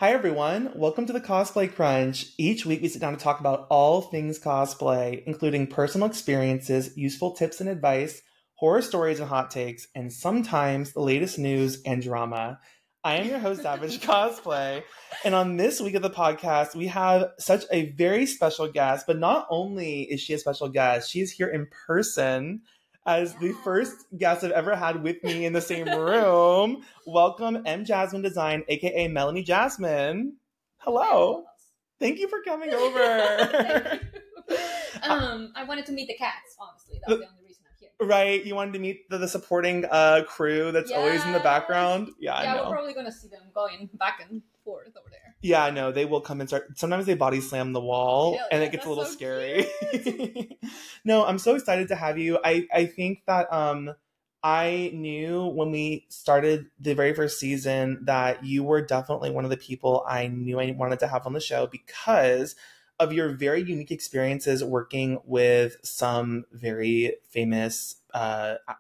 Hi everyone, welcome to the Cosplay Crunch. Each week we sit down to talk about all things cosplay, including personal experiences, useful tips and advice, horror stories and hot takes, and sometimes the latest news and drama. I am your host, Zavage Cosplay, and on this week of the podcast, we have such a very special guest, but not only is she a special guest, she is here in person as the first guest I've ever had with me in the same room. Welcome, Jasmine Design, aka Melanie Jasmine. Hello. Thank you for coming over. I wanted to meet the cats, honestly. That's the only reason I'm here. Right, you wanted to meet the supporting crew that's always in the background. Yeah, we're probably going to see them going back and forth over there. Yeah, I know. They will come and start. Sometimes they body slam the wall and it gets a little scary. No, I'm so excited to have you. I think that I knew when we started the very first season that you were definitely one of the people I knew I wanted to have on the show because of your very unique experiences working with some very famous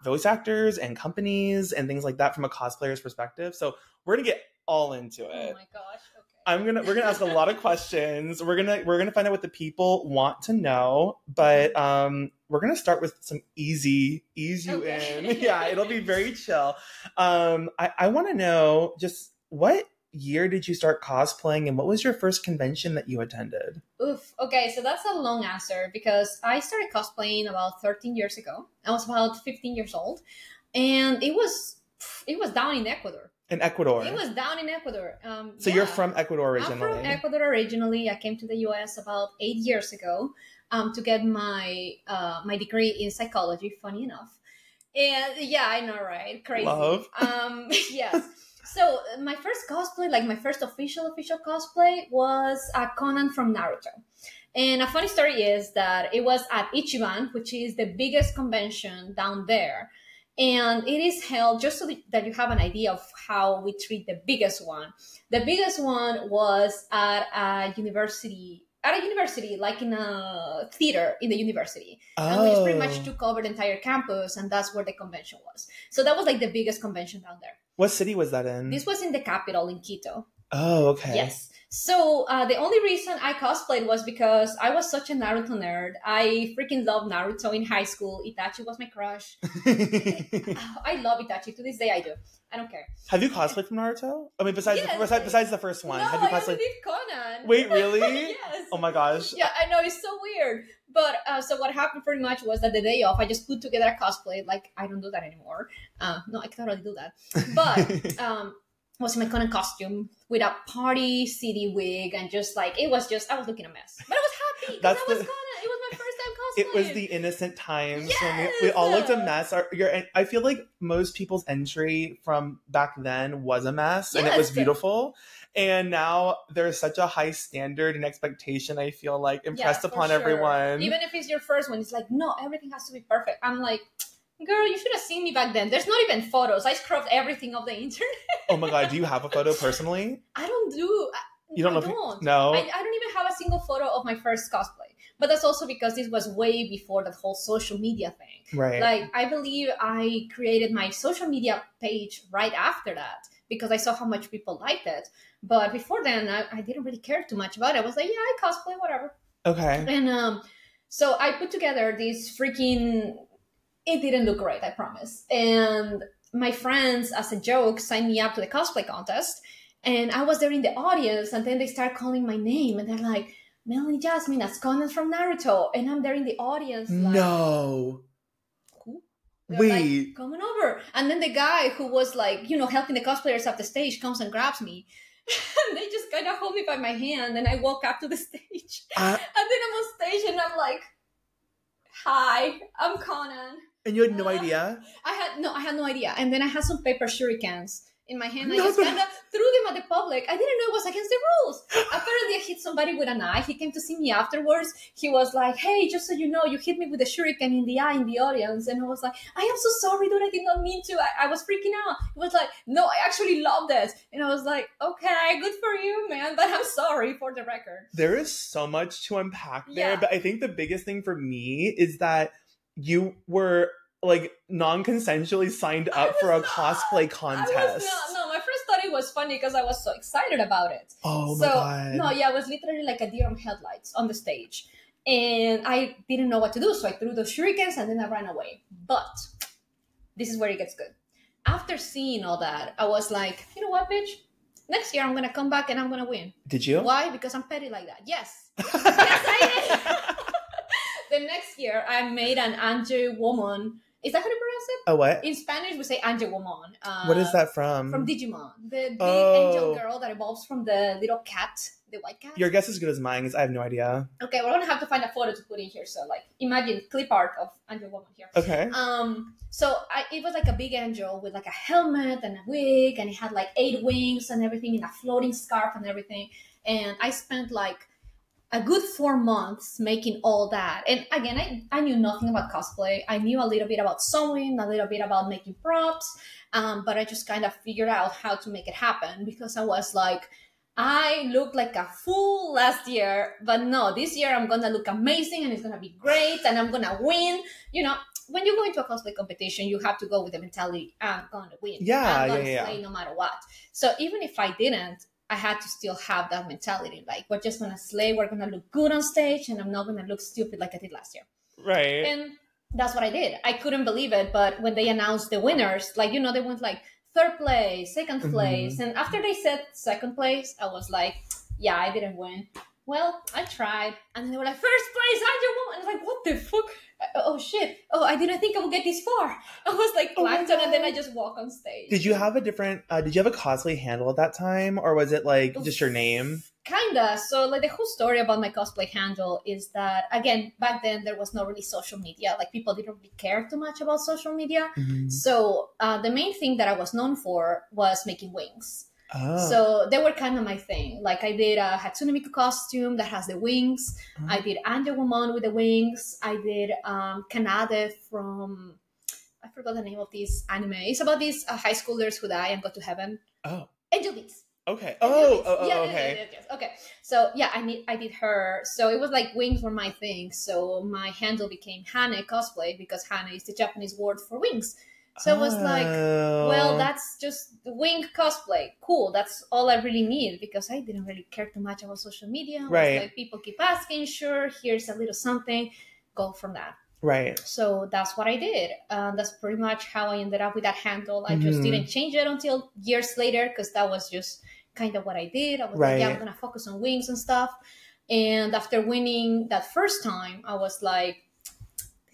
voice actors and companies and things like that from a cosplayer's perspective. So we're gonna get all into it. Oh my gosh. Okay. We're gonna ask a lot of questions. We're gonna find out what the people want to know, but we're gonna start with some ease you in. Yeah, it'll be very chill. I want to know just what year did you start cosplaying and what was your first convention that you attended? Oof. Okay, so that's a long answer because I started cosplaying about 13 years ago. I was about 15 years old, and it was down in Ecuador. In Ecuador. It was down in Ecuador. So you're from Ecuador originally? I'm from Ecuador originally. I came to the U.S. about 8 years ago to get my my degree in psychology, funny enough. And yeah, I know, right? Crazy. Love. Yes. So my first cosplay, like my first official cosplay was Conan from Naruto. And a funny story is that it was at Ichiban, which is the biggest convention down there. And it is held, just so that you have an idea of how we treat the biggest one. The biggest one was at a university, like in a theater in the university. Oh. And we just pretty much took over the entire campus, and that's where the convention was. So that was like the biggest convention down there. What city was that in? This was in the capital, in Quito. Oh, okay. Yes. So the only reason I cosplayed was because I was such a Naruto nerd. I freaking loved Naruto in high school. Itachi was my crush. I love Itachi. To this day, I do. I don't care. Have you cosplayed from Naruto? I mean, besides the first one. No, have you I only did Conan. Wait, really? Yes. Oh my gosh. Yeah, I know. It's so weird. But so what happened pretty much was that the day off, I just put together a cosplay. Like, I don't do that anymore. No, I totally do that. But was my Conan costume with a party city wig and just like, I was looking a mess. But I was happy because I was Conan. It was my first time cosplaying. It was the innocent times yes! when we all looked a mess. I feel like most people's entry from back then was a mess and it was beautiful. And now there's such a high standard and expectation, I feel like, impressed upon everyone. Even if it's your first one, it's like, no, everything has to be perfect. I'm like, girl, you should have seen me back then. There's not even photos. I scrubbed everything off the internet. Oh my God. Do you have a photo personally? I don't do. You don't I know? don't. No? I don't even have a single photo of my first cosplay. But that's also because this was way before that whole social media thing. Right. Like, I believe I created my social media page right after that because I saw how much people liked it. But before then, I didn't really care too much about it. I was like, yeah, I cosplay, whatever. Okay. And so I put together this freaking... It didn't look great, I promise. And my friends, as a joke, signed me up to the cosplay contest. And I was there in the audience, and then they start calling my name, and they're like, Melanie Jasmine, that's Conan from Naruto. And I'm there in the audience like... No. Who? Wait. Like, coming over. And then the guy who was like, helping the cosplayers up the stage comes and grabs me. And they just kind of hold me by my hand, and I walk up to the stage. And then I'm on stage, and I'm like, hi, I'm Conan. And you had no idea? I had no idea. And then I had some paper shurikens in my hand. I just kind of threw them at the public. I didn't know it was against the rules. Apparently, I hit somebody with an eye. He came to see me afterwards. He was like, hey, just so you know, you hit me with a shuriken in the eye in the audience. And I was like, I am so sorry, dude. I did not mean to. I was freaking out. He was like, no, I actually love this. And I was like, okay, good for you, man. But I'm sorry for the record. There is so much to unpack there. But I think the biggest thing for me is that you were like non-consensually signed up for a cosplay contest. No, my first thought it it was funny because I was so excited about it. Oh my God. No, yeah, it was literally like a deer on headlights on the stage. And I didn't know what to do. So I threw those shurikens and then I ran away. But this is where it gets good. After seeing all that, I was like, you know what, bitch? Next year I'm going to come back and I'm going to win. Did you? Why? Because I'm petty like that. Yes. Yes, I did. The next year I made an angel woman. Is that how you pronounce it? Oh, what? In Spanish, we say angel woman. What is that from? From Digimon. The big angel girl that evolves from the little cat, the white cat. Your guess is as good as mine because I have no idea. Okay, we're going to have to find a photo to put in here. So, like, imagine clip art of angel woman here. Okay. So it was like a big angel with like a helmet and a wig, and it had like 8 wings and everything, and a floating scarf and everything. And I spent like a good 4 months making all that. And again, I knew nothing about cosplay. I knew a little bit about sewing, a little bit about making props, but I just kind of figured out how to make it happen because I was like, I looked like a fool last year, but no, this year I'm going to look amazing and it's going to be great and I'm going to win. You know, when you go into a cosplay competition, you have to go with the mentality, I'm going to win. Yeah, I'm going to slay no matter what. So even if I didn't, I had to still have that mentality. Like, we're just going to slay. We're going to look good on stage. And I'm not going to look stupid like I did last year. Right. And that's what I did. I couldn't believe it. But when they announced the winners, like, you know, they went like 3rd place, 2nd place. And after they said 2nd place, I was like, yeah, I didn't win. Well, I tried. And then they were like, 1st place, Angel Woman. I was like, what the fuck? Oh, shit. Oh, I didn't think I would get this far. I was like, plankton, and then I just walk on stage. Did you have a cosplay handle at that time? Or was it like just your name? Kinda. So like the whole story about my cosplay handle is that, again, back then there was no really social media. Like people didn't really care too much about social media. Mm-hmm. So the main thing that I was known for was making wings. Oh. So they were kind of my thing. Like I did a Hatsune Miku costume that has the wings. Oh. I did Angel Woman with the wings. I did Kanade from, I forgot the name of this anime. It's about these high schoolers who die and go to heaven. Oh. Angel Beats. Okay. Okay. Yes. Okay. So yeah, I did her. So it was like wings were my thing. So my handle became Hane Cosplay because Hane is the Japanese word for wings. So it was like, well, that's just wing cosplay. Cool. That's all I really need because I didn't really care too much about social media. Right. Like people keep asking, sure, here's a little something. Go from that. Right. So that's what I did. That's pretty much how I ended up with that handle. I just didn't change it until years later because that was just kind of what I did. I was like, yeah, I'm going to focus on wings and stuff. And after winning that first time, I was like,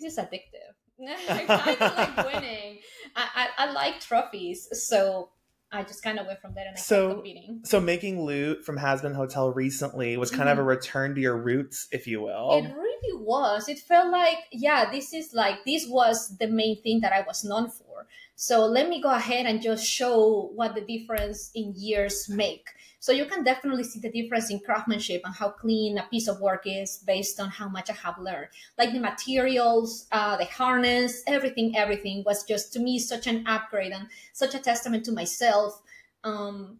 this is addictive. I kind of like winning. I like trophies. So I just kind of went from there and I kept competing. So making loot from Has-Been Hotel recently was kind of a return to your roots, if you will. It really was. It felt like, yeah, this was the main thing that I was known for. So let me go ahead and just show what the difference in years make. So you can definitely see the difference in craftsmanship and how clean a piece of work is based on how much I have learned. Like the materials, the harness, everything was just, to me, such an upgrade and such a testament to myself.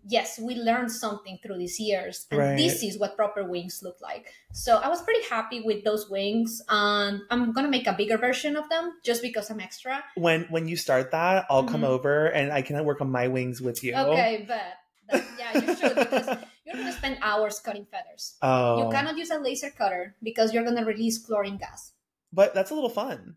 Yes, we learned something through these years, and this is what proper wings look like. So I was pretty happy with those wings. I'm gonna make a bigger version of them just because I'm extra. When you start that, I'll come over and I can work on my wings with you. Okay, but yeah, you should because you're gonna spend hours cutting feathers. Oh, you cannot use a laser cutter because you're gonna release chlorine gas. But that's a little fun.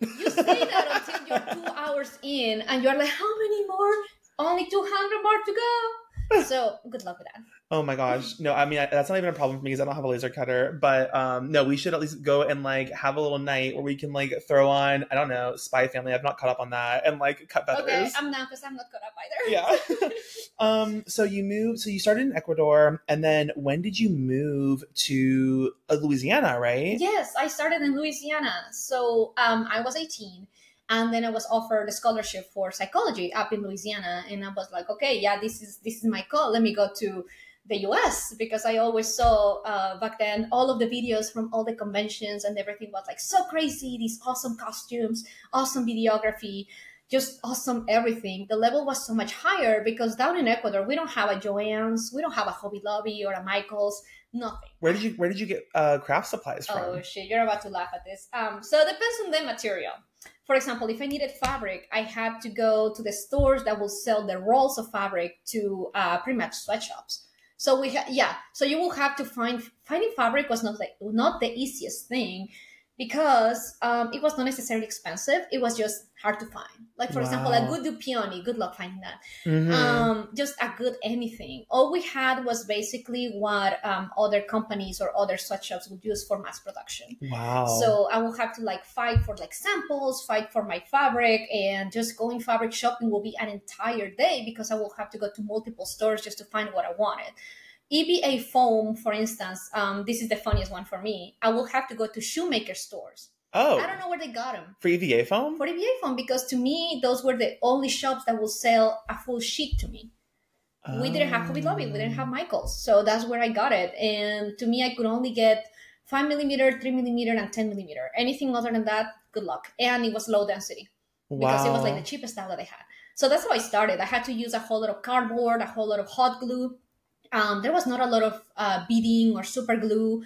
You say that until you're 2 hours in, and you're like, how many more? Only 200 more to go. So good luck with that. Oh my gosh. No, I mean, that's not even a problem for me because I don't have a laser cutter. But no, we should at least go and like have a little night where we can like throw on, I don't know, Spy Family. I've not caught up on that, and like cut feathers. Okay, I'm not because I'm not caught up either. Yeah. So you started in Ecuador, and then when did you move to Louisiana, right? Yes, I started in Louisiana. So I was 18. And then I was offered a scholarship for psychology up in Louisiana. And I was like, okay, yeah, this is my call. Let me go to the US because I always saw back then all of the videos from all the conventions and everything was like so crazy. These awesome costumes, awesome videography. just awesome everything. The level was so much higher because down in Ecuador, we don't have a Joann's, we don't have a Hobby Lobby or a Michael's, nothing. Where did you get craft supplies from? Oh shit, you're about to laugh at this. So it depends on the material. For example, if I needed fabric, I had to go to the stores that will sell the rolls of fabric to pretty much sweatshops. So so you will have to finding fabric was not the easiest thing, because it was not necessarily expensive. It was just hard to find. Like, for example, a good dupioni, good luck finding that. Mm-hmm. Just a good anything. All we had was basically what other companies or other sweatshops would use for mass production. Wow. So I will have to like fight for like samples, fight for my fabric, and just going fabric shopping will be an entire day because I will have to go to multiple stores just to find what I wanted. EVA foam, for instance, this is the funniest one for me. I will have to go to shoemaker stores. Oh. I don't know where they got them. For EVA foam? For EVA foam, because to me, those were the only shops that will sell a full sheet to me. Oh. We didn't have Hobby Lobby. We didn't have Michael's. So that's where I got it. And to me, I could only get 5mm, 3mm, and 10mm. Anything other than that, good luck. And it was low density. Wow. Because it was like the cheapest style that I had. So that's how I started. I had to use a whole lot of cardboard, a whole lot of hot glue. There was not a lot of beading or super glue,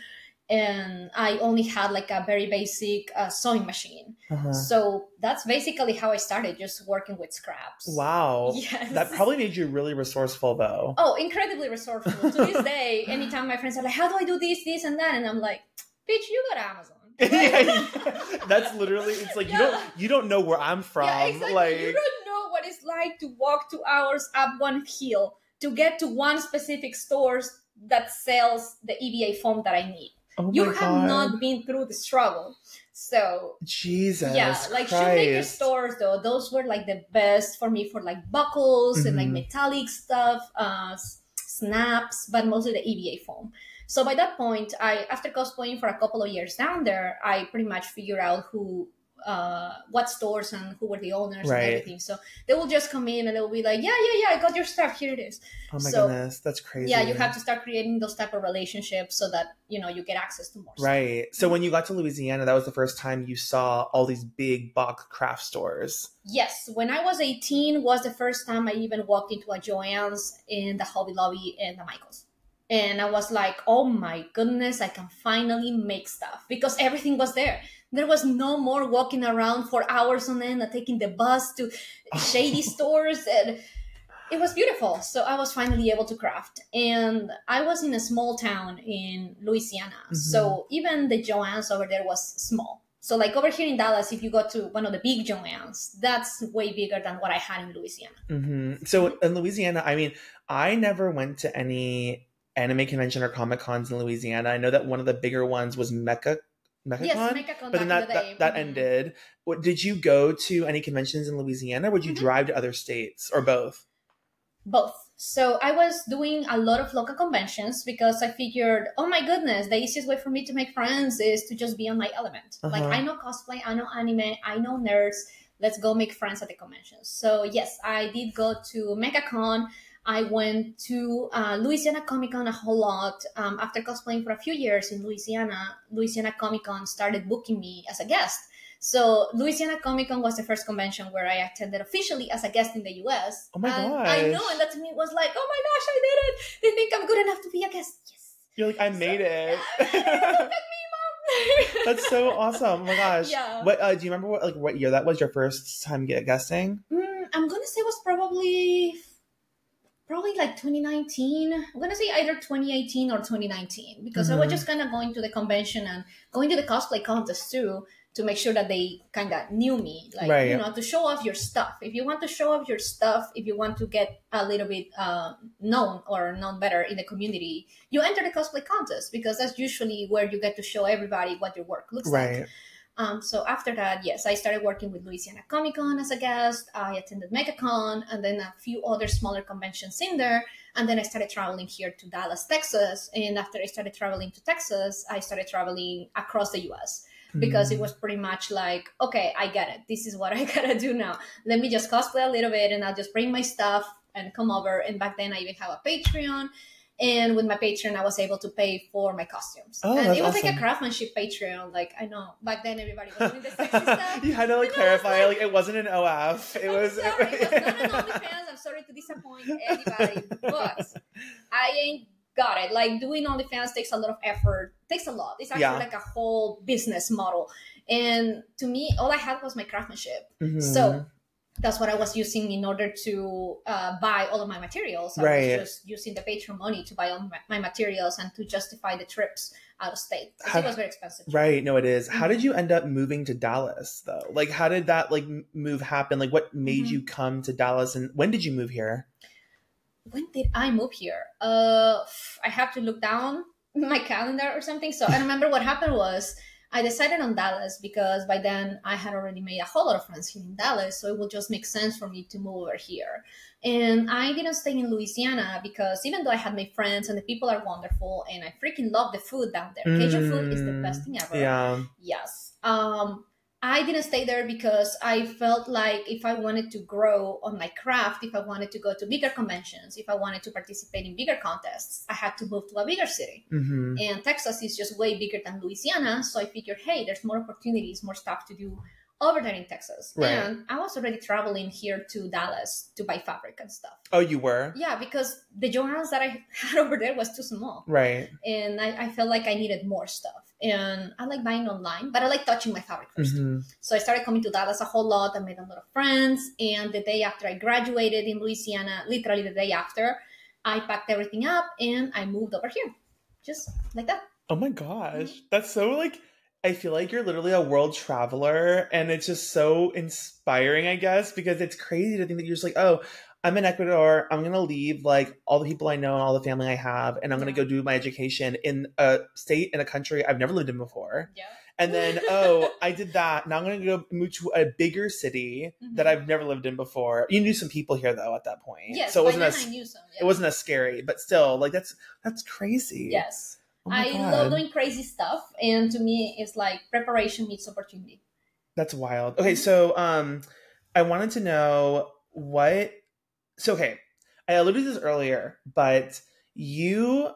and I only had like a very basic sewing machine. So that's basically how I started, just working with scraps. Wow. Yes. That probably made you really resourceful, though. Oh, incredibly resourceful. To this day, anytime my friends are like, how do I do this, and that? And I'm like, bitch, you go to Amazon. Yeah, that's literally, it's like, you don't know where I'm from. Yeah, exactly. Like, you don't know what it's like to walk 2 hours up one hill to get to one specific store that sells the EVA foam that I need. Oh you my have God. not been through the struggle. So Jesus like Christ. shoemaker stores, though, those were like the best for me for like buckles and like metallic stuff, snaps, but mostly the EVA foam. So by that point, after cosplaying for a couple of years down there, I pretty much figured out what stores and who were the owners and everything. So they will just come in and they will be like, yeah, I got your stuff, here it is. Oh my goodness, that's crazy. Yeah, you have to start creating those type of relationships so that you get access to more stuff. Right. So when you got to Louisiana, that was the first time you saw all these big bulk craft stores. Yes, when I was 18 was the first time I even walked into a Joann's, in the Hobby Lobby, and the Michael's. And I was like, oh my goodness, I can finally make stuff, because everything was there. There was no more walking around for hours on end and taking the bus to shady stores. And it was beautiful. So I was finally able to craft. And I was in a small town in Louisiana. So even the Joann's over there was small. So like over here in Dallas, if you go to one of the big Joann's, that's way bigger than what I had in Louisiana. So in Louisiana, I mean, I never went to any anime convention or Comic Cons in Louisiana. I know that one of the bigger ones was MechaCon? Yes, MechaCon, but then that ended. Did you go to any conventions in Louisiana, or would you drive to other states, or both? Both. So I was doing a lot of local conventions because I figured, oh my goodness, the easiest way for me to make friends is to just be on my element. Like, I know cosplay, I know anime, I know nerds. Let's go make friends at the conventions. So yes, I did go to MechaCon. I went to Louisiana Comic Con a whole lot. After cosplaying for a few years in Louisiana, Louisiana Comic Con started booking me as a guest. So Louisiana Comic Con was the first convention where I attended officially as a guest in the US. Oh my gosh. I know, and that to me was like, oh my gosh, I did it. They think I'm good enough to be a guest. Yes. You're like, I made it. Look at me, Mom. That's so awesome. Oh my gosh. Yeah. What do you remember what year that was, your first time guesting? I'm gonna say it was probably like 2019. I'm gonna say either 2018 or 2019, because I was just kind of going to the convention and going to the cosplay contest too, to make sure that they kind of knew me, like, to show off your stuff. If you want to show off your stuff, if you want to get a little bit known better in the community, you enter the cosplay contest, because that's usually where you get to show everybody what your work looks like. So after that, yes, I started working with Louisiana Comic Con as a guest. I attended MechaCon and then a few other smaller conventions in there. And then I started traveling here to Dallas, Texas. And after I started traveling to Texas, I started traveling across the US, because it was pretty much like, okay, I get it. This is what I gotta do now. Let me just cosplay a little bit and I'll just bring my stuff and come over. And back then I even have a Patreon. And with my Patreon, I was able to pay for my costumes. Oh, and that's it was awesome. like a craftsmanship Patreon. Like, I know back then everybody was doing the sexy stuff. You had to like clarify, like it wasn't an OF. It was. Sorry, it was not an OnlyFans. I'm sorry to disappoint anybody, but I ain't got it. Like doing OnlyFans takes a lot of effort. Takes a lot. It's actually like a whole business model. And to me, all I had was my craftsmanship. Mm-hmm. So that's what I was using in order to buy all of my materials. I was just using the Patreon money to buy all my materials and to justify the trips out of state. It was very expensive. Right. No, it is. How did you end up moving to Dallas though? Like, how did that like move happen? Like, what made you come to Dallas, and when did you move here? When did I move here? I have to look down my calendar or something. So I remember what happened was I decided on Dallas because by then I had already made a whole lot of friends here in Dallas. So it would just make sense for me to move over here. And I didn't stay in Louisiana because even though I had my friends and the people are wonderful and I freaking love the food down there. Cajun food is the best thing ever. Yeah. Yes. I didn't stay there because I felt like if I wanted to grow on my craft, if I wanted to go to bigger conventions, if I wanted to participate in bigger contests, I had to move to a bigger city. Mm-hmm. And Texas is just way bigger than Louisiana. So I figured, hey, there's more opportunities, more stuff to do over there in Texas. Right. And I was already traveling here to Dallas to buy fabric and stuff. Oh, you were? Yeah, because the journals that I had over there was too small. Right. And I felt like I needed more stuff. And I like buying online, but I like touching my fabric first. Mm-hmm. So I started coming to Dallas a whole lot. I made a lot of friends. And the day after I graduated in Louisiana, literally the day after, I packed everything up and I moved over here. Just like that. Oh my gosh. That's so like, I feel like you're literally a world traveler, and it's just so inspiring, I guess, because it's crazy to think that you're just like, oh, I'm in Ecuador. I'm going to leave like all the people I know and all the family I have, and I'm going to go do my education in a state, in a country I've never lived in before. Yeah. And then, oh, I did that. Now I'm going to go move to a bigger city that I've never lived in before. You knew some people here though at that point. Yes, so it wasn't I knew some. Yeah. It wasn't as scary, but still, like that's crazy. Yes. Oh I love doing crazy stuff, and to me, it's like preparation meets opportunity. That's wild. Okay, so I wanted to know what. So okay, I alluded to this earlier, but the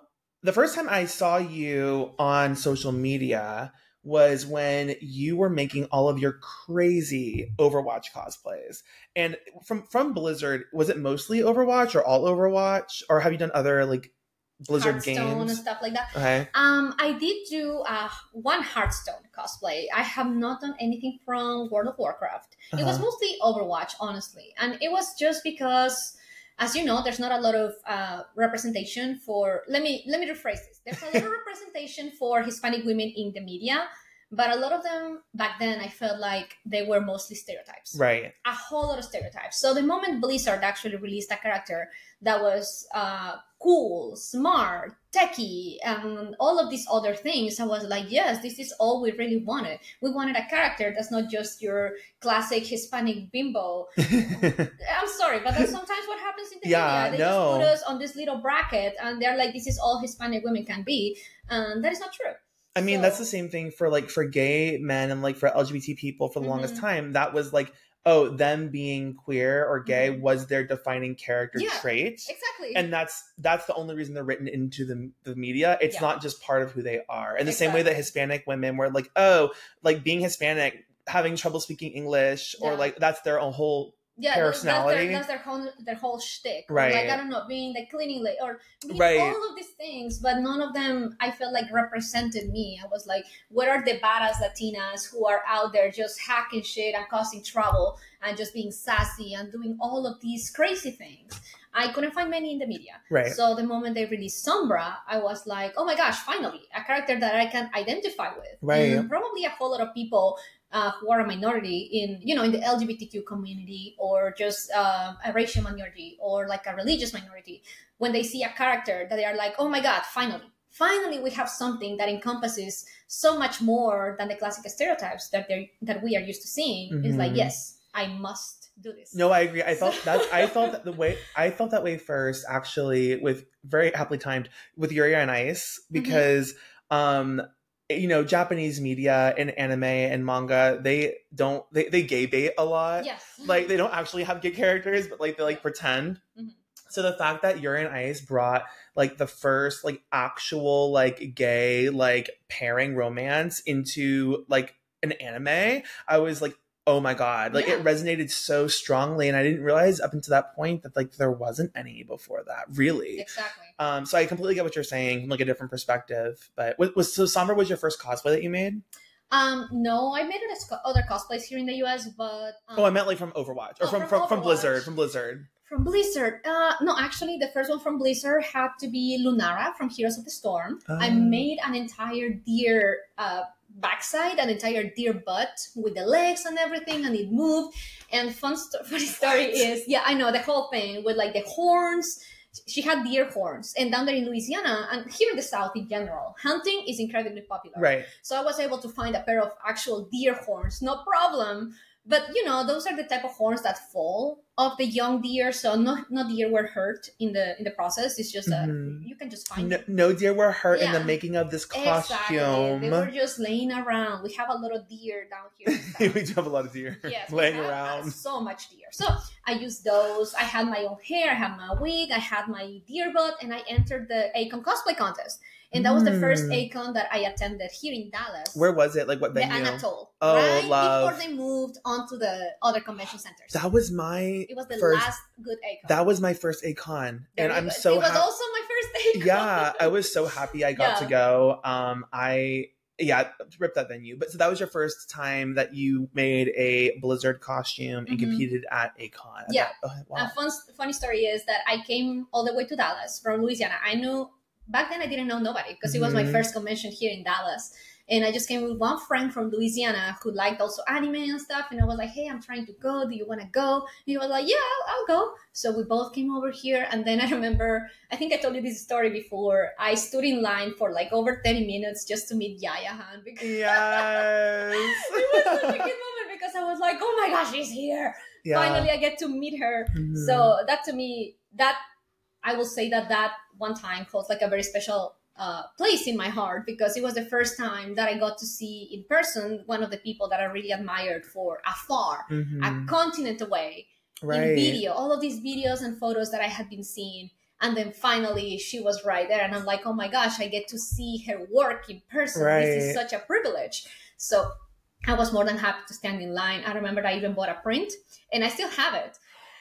first time I saw you on social media was when you were making all of your crazy Overwatch cosplays, and from Blizzard. Was it mostly Overwatch or all Overwatch, or have you done other like Blizzard Hearthstone games and stuff like that. Okay. I did do one Hearthstone cosplay. I have not done anything from World of Warcraft. It was mostly Overwatch, honestly, and it was just because, as you know, there's not a lot of representation for. Let me rephrase this. There's a lot of representation for Hispanic women in the media. But a lot of them back then, I felt like they were mostly stereotypes. Right. A whole lot of stereotypes. So the moment Blizzard actually released a character that was cool, smart, techie, and all of these other things, I was like, yes, this is all we really wanted. We wanted a character that's not just your classic Hispanic bimbo. I'm sorry, but that's sometimes what happens in the media. They just put us on this little bracket, and they're like, this is all Hispanic women can be. And that is not true. I mean, that's the same thing for gay men and like for LGBT people for the longest time. That was like, oh, them being queer or gay was their defining character trait. Exactly. And that's the only reason they're written into the media. It's not just part of who they are. And the same way that Hispanic women were like, oh, like being Hispanic, having trouble speaking English, or like that's their own whole personality. That's their whole shtick. Right. Like, I don't know, being the cleaning lady or being all of these things, but none of them I felt like represented me. I was like, where are the badass Latinas who are out there just hacking shit and causing trouble and just being sassy and doing all of these crazy things? I couldn't find many in the media. Right. So the moment they released Sombra, I was like, oh my gosh, finally, a character that I can identify with. Right. And probably a whole lot of people who are a minority in the LGBTQ community, or just a racial minority, or like a religious minority, when they see a character that they are like, oh my God, finally we have something that encompasses so much more than the classic stereotypes that we are used to seeing. It's like, yes, I must do this. No, I agree. I felt that way first, actually, with very happily timed with Yuri on Ice, because Japanese media and anime and manga, they gay bait a lot. Yes. Like, they don't actually have gay characters, but like they like pretend. So the fact that Yuri and Ice brought like the first like actual like gay like pairing romance into like an anime, I was like, oh my god, like it resonated so strongly, and I didn't realize up until that point that like there wasn't any before that, really. Exactly. So I completely get what you're saying from like a different perspective. But so Sombra was your first cosplay that you made? No, I made it as other cosplays here in the US, but I meant like from Overwatch or from Overwatch. Blizzard, from Blizzard. From Blizzard. No, actually, the first one from Blizzard had to be Lunara from Heroes of the Storm. I made an entire deer backside, an entire deer butt with the legs and everything, and it moved. And funny story is, I know the whole thing with like the horns. She had deer horns, and down there in Louisiana and here in the South in general, hunting is incredibly popular. Right. So I was able to find a pair of actual deer horns, no problem. But those are the type of horns that fall off the young deer, so no deer were hurt in the process. It's just that you can just find no deer were hurt in the making of this costume. Exactly. They were just laying around. We have a lot of deer down here. We do have a lot of deer laying around. So much deer. So I used those. I had my own hair. I had my wig. I had my deer butt, and I entered the Acon cosplay contest. And that was the first Acon that I attended here in Dallas. Where was it? Like what venue? The Anatole. Oh, right love. Before they moved on to the other convention centers. That was my It was the first, last good Acon. That was my first Acon. And I'm It so was also my first Acon. Yeah, I was so happy I got to go. Rip that venue. But so that was your first time that you made a Blizzard costume and competed at Acon. Yeah. Wow. A funny story is that I came all the way to Dallas from Louisiana. I knew back then I didn't know nobody because it was my first convention here in Dallas. And I just came with one friend from Louisiana who liked also anime and stuff. And I was like, hey, I'm trying to go. Do you want to go? And he was like, yeah, I'll go. So we both came over here. And then I remember, I think I told you this story before. I stood in line for like over 30 minutes just to meet Yaya Han. Because yes. It was such a good moment because I was like, oh my gosh, she's here. Yeah. Finally, I get to meet her. So that to me, I will say that one time holds like a very special place in my heart because it was the first time that I got to see in person one of the people that I really admired for afar, a continent away, in video, all of these videos and photos that I had been seeing. And then finally she was right there. And I'm like, oh my gosh, I get to see her work in person. This is such a privilege. So I was more than happy to stand in line. I remember I even bought a print and I still have it.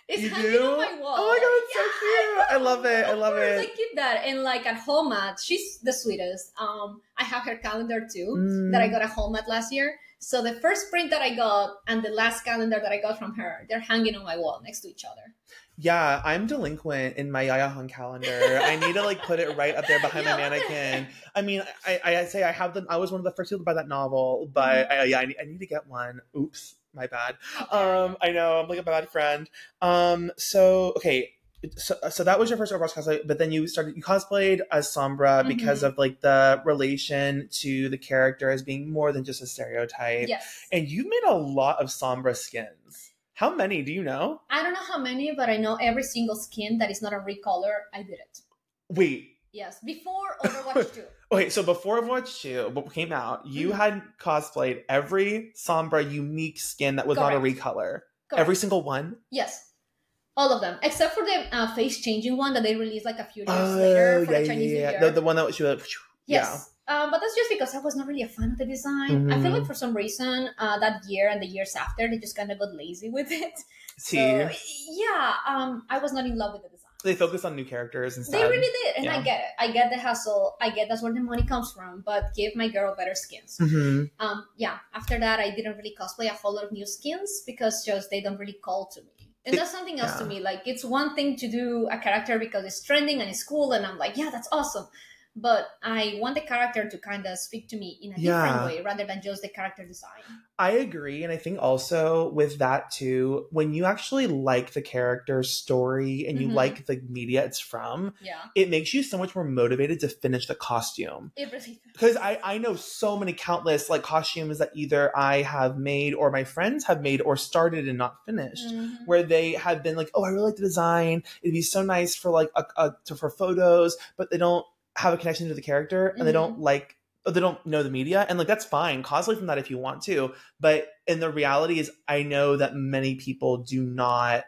It's hanging on my wall. Oh my god, it's so cute. I love it. I love it. I keep that. And like at Hallmat, she's the sweetest. I have her calendar too that I got at Hallmat last year. So the first print that I got and the last calendar that I got from her, they're hanging on my wall next to each other. Yeah, I'm delinquent in my Yaya Han calendar. I need to like put it right up there behind my mannequin. I mean, I say I was one of the first people to buy that novel, but I need to get one. Oops. My bad. I know I'm like a bad friend. So that was your first Overwatch cosplay, but then you cosplayed as Sombra because of like the relation to the character as being more than just a stereotype. Yes. And you've made a lot of Sombra skins. How many do you know? I don't know how many, but I know every single skin that is not a recolor, I did it. Wait. Yes, before Overwatch 2. Okay, so before Overwatch 2 came out, you had cosplayed every Sombra unique skin that was not a recolor. Correct. Every single one? Yes. All of them. Except for the face-changing one that they released like a few years later for the Chinese New Year. The one that she was... Yes. But that's just because I was not really a fan of the design. I feel like for some reason that year and the years after, they just kind of got lazy with it. So, I was not in love with the design. They focused on new characters instead. They really did, and I get it. I get the hustle. I get that's where the money comes from. But give my girl better skins. After that, I didn't really cosplay a whole lot of new skins because just they don't really call to me. And that's something else to me. Like it's one thing to do a character because it's trending and it's cool, and I'm like, yeah, that's awesome. But I want the character to kind of speak to me in a different way rather than just the character design. I agree. And I think also with that too, when you actually like the character's story and you like the media it's from, it makes you so much more motivated to finish the costume. It really does. Because I know so many countless like costumes that either I have made or my friends have made or started and not finished, where they have been like, oh, I really like the design. It'd be so nice for like for photos, but they don't have a connection to the character and they don't know the media, and like that's fine, cosplay from that if you want to, but in the reality is I know that many people do not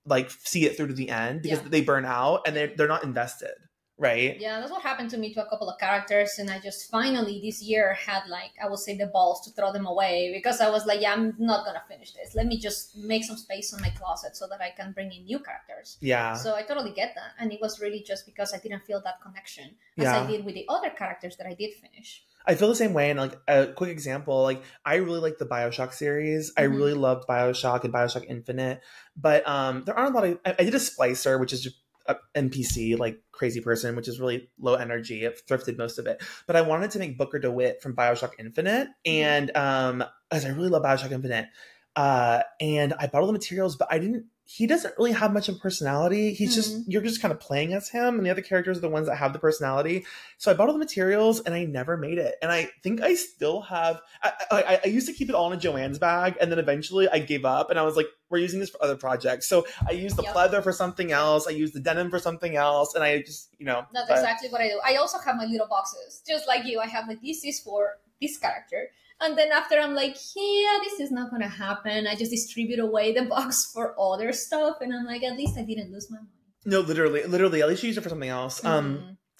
like see it through to the end because they burn out and they're not invested. Right. Yeah, that's what happened to me to a couple of characters, and I just finally this year had like, I would say, the balls to throw them away because I was like, yeah, I'm not gonna finish this. Let me just make some space on my closet so that I can bring in new characters. Yeah. So I totally get that, and it was really just because I didn't feel that connection as I did with the other characters that I did finish. I feel the same way. And like a quick example, like I really like the BioShock series. I really loved BioShock and BioShock Infinite, but there aren't a lot of. I did a Splicer, which is just NPC, like crazy person, which is really low energy. I've thrifted most of it, but I wanted to make Booker DeWitt from BioShock Infinite, and as I really love BioShock Infinite, and I bought all the materials, but he doesn't really have much of a personality. He's just, you're just kind of playing as him, and the other characters are the ones that have the personality. So I bought all the materials and I never made it. And I think I still have, I used to keep it all in a Joanne's bag, and then eventually I gave up and I was like, we're using this for other projects. So I used the pleather for something else. I used the denim for something else. And I just, That's exactly what I do. I also have my little boxes, just like you. I have like, this is for this character. And then after I'm like, yeah, this is not going to happen. I just distribute away the box for other stuff. And I'm like, at least I didn't lose my mind. No, literally. At least you used it for something else.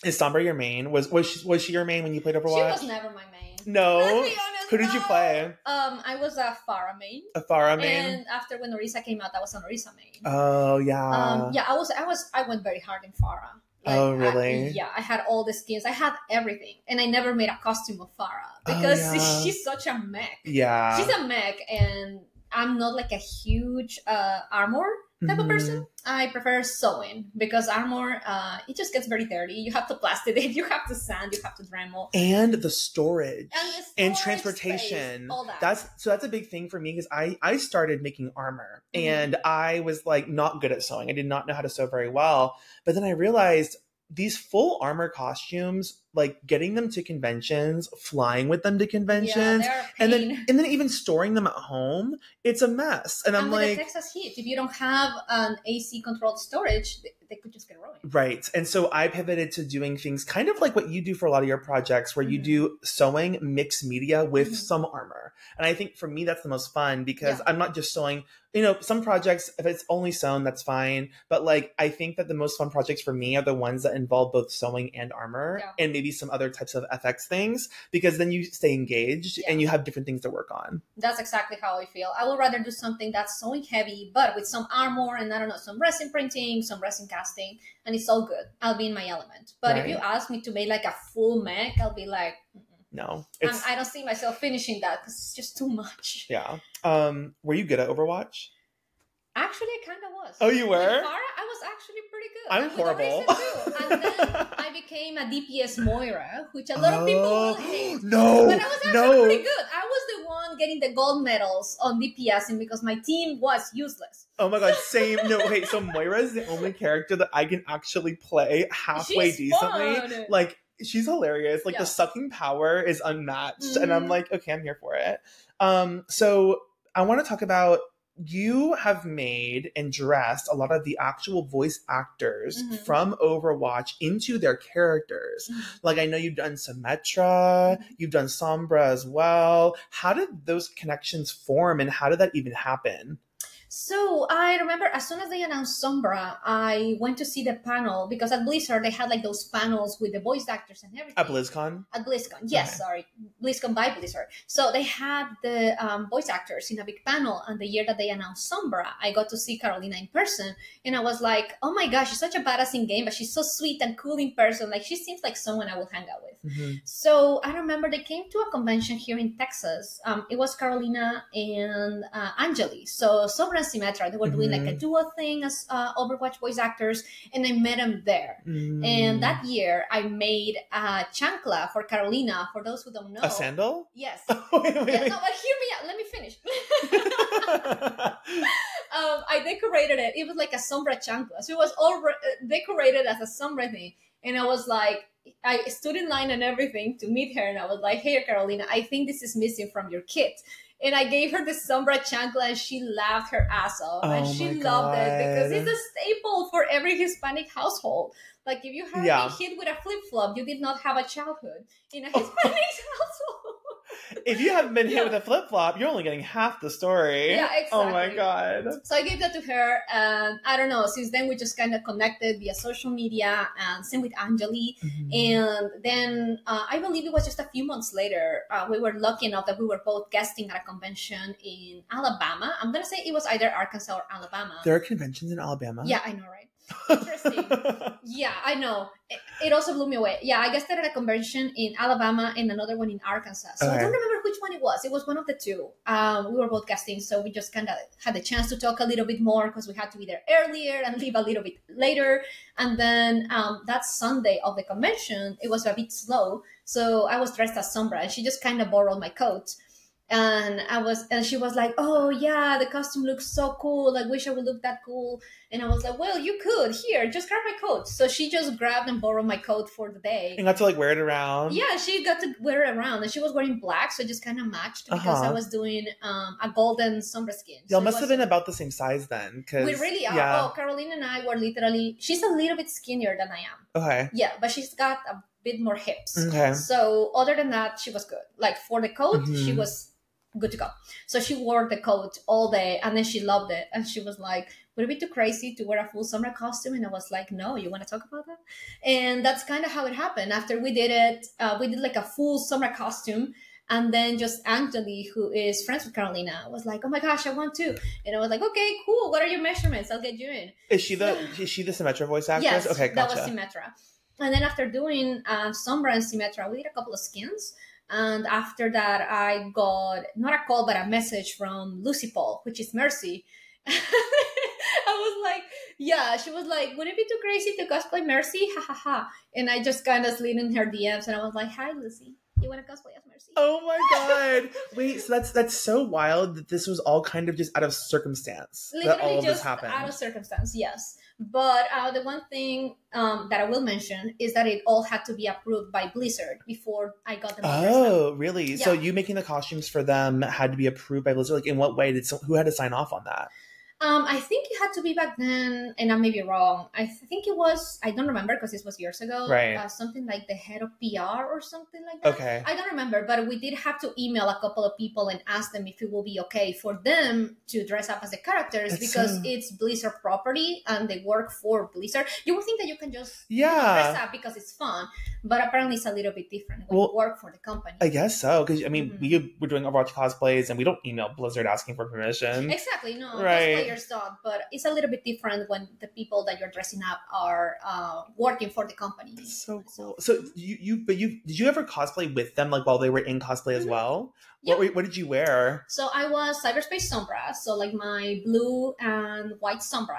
Is Sombra your main? Was she your main when you played Overwatch? She was never my main. No. Let's be honest. Who did you play? I was a Farah main. A Farah main? And after when Orisa came out, I was an Orisa main. Oh, yeah. I went very hard in Farah. Like, oh, really? I had all the skins. I had everything. And I never made a costume of Farah because she's such a mech. Yeah. She's a mech, and I'm not like a huge armor type of person. I prefer sewing because armor, it just gets very dirty. You have to plastic it, you have to sand, you have to Dremel. And the storage. And transportation. Space, all that. That's a big thing for me because I started making armor and I was like not good at sewing. I did not know how to sew very well. But then I realized these full armor costumes, like getting them to conventions, flying with them to conventions, and then even storing them at home, it's a mess. And I'm like, the Texas heat, if you don't have an AC controlled storage, they could just get ruined. Right. And so I pivoted to doing things kind of like what you do for a lot of your projects, where you do sewing mixed media with some armor. And I think for me, that's the most fun because I'm not just sewing. Some projects, if it's only sewn, that's fine. But like, I think that the most fun projects for me are the ones that involve both sewing and armor and maybe some other types of FX things, because then you stay engaged and you have different things to work on. That's exactly how I feel. I would rather do something that's sewing heavy, but with some armor and I don't know, some resin printing, some resin casting, and it's all good. I'll be in my element. But if you ask me to make like a full mech, I'll be like, no, I don't see myself finishing that because it's just too much. Yeah. Were you good at Overwatch? Actually, I kind of was. Oh, you were? With Farah, I was actually pretty good. I'm horrible. And then I became a DPS Moira, which a lot of people will hate. No, but I was actually pretty good. I was the one getting the gold medals on DPSing because my team was useless. Oh my god, same. No, wait, so Moira is the only character that I can actually play halfway decently. Fun. Like, she's hilarious. Like, the sucking power is unmatched. And I'm like, okay, I'm here for it. So I want to talk about, you have made and dressed a lot of the actual voice actors from Overwatch into their characters. Like, I know you've done Symmetra, you've done Sombra as well. How did those connections form and how did that even happen? So I remember as soon as they announced Sombra, I went to see the panel because at Blizzard, they had like those panels with the voice actors and everything. At BlizzCon? At BlizzCon, yes, sorry. BlizzCon by Blizzard. So they had the voice actors in a big panel. And the year that they announced Sombra, I got to see Carolina in person. And I was like, oh my gosh, she's such a badass in game, but she's so sweet and cool in person. Like, she seems like someone I will hang out with. So I remember they came to a convention here in Texas. It was Carolina and Angeli. So Sombra and Symmetra, they were doing like a duo thing as Overwatch voice actors, and I met them there. And that year, I made a chancla for Carolina. For those who don't know, a sandal? Yes. wait. No, but hear me out. Let me finish. I decorated it. It was like a Sombra chancla, so it was all decorated as a Sombra thing. And I was like, I stood in line and everything to meet her, and I was like, hey, Carolina, I think this is missing from your kit. And I gave her the Sombra chancla, and she laughed her ass off. And she loved it because it's a staple for every Hispanic household. Like, if you haven't been hit with a flip-flop, you did not have a childhood in a Hispanic household. if you haven't been hit with a flip-flop, you're only getting half the story. Yeah, exactly. Oh my God. So I gave that to her, and I don't know, since then we just kind of connected via social media, and same with Anjali. And then I believe it was just a few months later, we were lucky enough that we were both guesting at a convention in Alabama. I'm going to say it was either Arkansas or Alabama. There are conventions in Alabama? Yeah, I know, right? Interesting. Yeah, I know. It also blew me away. Yeah, I guess there at a convention in Alabama and another one in Arkansas. So I don't remember which one it was. It was one of the two. We were both guesting, so we just kind of had the chance to talk a little bit more because we had to be there earlier and leave a little bit later. And then that Sunday of the convention, it was a bit slow. So I was dressed as Sombra, and she just kind of borrowed my coat. And she was like, oh yeah, the costume looks so cool. I wish I would look that cool. And I was like, well, you could. Here, just grab my coat. So she just grabbed and borrowed my coat for the day. And got to like wear it around. Yeah, she got to wear it around. And she was wearing black, so it just kind of matched because I was doing a golden Sombra skin. Y'all must have been about the same size then. We really are. Yeah. Oh, Caroline and I were literally, she's a little bit skinnier than I am. Okay. Yeah, but she's got a bit more hips. Okay. So other than that, she was good. Like for the coat, she was good to go. So she wore the coat all day, and then she loved it. And she was like, would it be too crazy to wear a full Sombra costume? And I was like, no, you want to talk about that? And that's kind of how it happened. After we did it, we did like a full Sombra costume. And then just Anjali, who is friends with Carolina, was like, oh my gosh, I want to. And I was like, okay, cool. What are your measurements? I'll get you in. Is she the Symmetra voice actress? Yes, okay, gotcha. That was Symmetra. And then after doing Sombra and Symmetra, we did a couple of skins. And after that, I got not a call, but a message from Lucy Paul, which is Mercy. I was like, yeah, she was like, would it be too crazy to cosplay Mercy? Ha ha ha. And I just kind of slid in her DMs, and I was like, hi, Lucy. You want to cosplay as Mercy? Oh my God. Wait, so that's so wild that this was all kind of just out of circumstance. Literally that all of just this happened. Out of circumstance, yes. But the one thing that I will mention is that it all had to be approved by Blizzard before I got them. Oh, really? Yeah. So you making the costumes for them had to be approved by Blizzard? Like, in what way who had to sign off on that? I think it had to be back then, and I may be wrong. I think it was, I don't remember because this was years ago. Right. Something like the head of PR or something like that. Okay. I don't remember, but we did have to email a couple of people and ask them if it will be okay for them to dress up as the characters because it's Blizzard property and they work for Blizzard. You would think that you can just dress up because it's fun, but apparently it's a little bit different when you work for the company. I guess so, because I mean, we were doing Overwatch cosplays and we don't email Blizzard asking for permission. Exactly, no. Right. Dog, but it's a little bit different when the people that you're dressing up are working for the company. That's so cool. So did you ever cosplay with them like while they were in cosplay as well? Yep. What did you wear? So I was Cyberspace Sombra, so like my blue and white Sombra.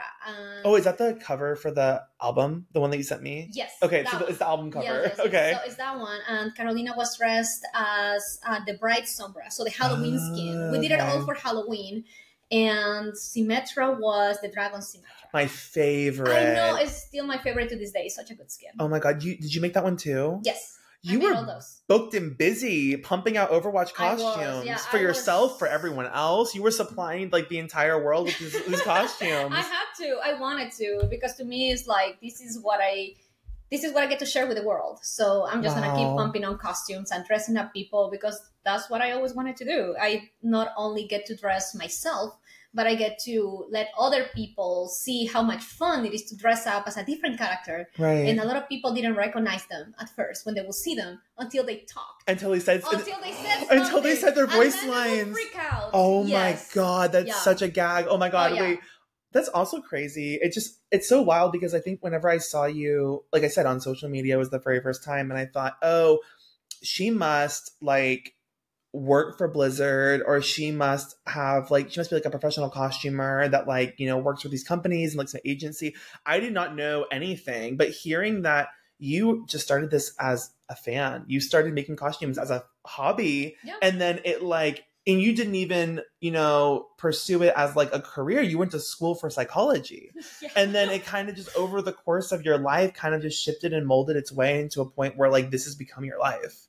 Oh, is that the cover for the album? The one that you sent me? Yes. Okay, so it's the album cover. Yes. Okay. So it's that one. And Carolina was dressed as the Bride Sombra, so the Halloween skin. We did it all for Halloween. And Symmetra was the Dragon Symmetra. My favorite. I know, it's still my favorite to this day. It's such a good skin. Oh my God. Did you make that one too? Yes. You were booked and busy pumping out Overwatch costumes for yourself, for everyone else. You were supplying like the entire world with these costumes. I had to. I wanted to, because to me it's like this is what I get to share with the world. So I'm just gonna keep pumping on costumes and dressing up people because that's what I always wanted to do. I not only get to dress myself, but I get to let other people see how much fun it is to dress up as a different character. Right. And a lot of people didn't recognize them at first when they will see them until they talked. Until they said their voice lines. Freak out. Oh my God, that's such a gag. Oh my God, wait. That's also crazy. It's so wild because I think whenever I saw you, like I said, on social media was the very first time, and I thought, oh, she must like work for Blizzard, or she must be like a professional costumer that like, you know, works with these companies and like some agency. I did not know anything, but hearing that you just started this as a fan, you started making costumes as a hobby, and then it like, and you didn't even, you know, pursue it as like a career. You went to school for psychology. And then it kind of just over the course of your life kind of just shifted and molded its way into a point where like this has become your life.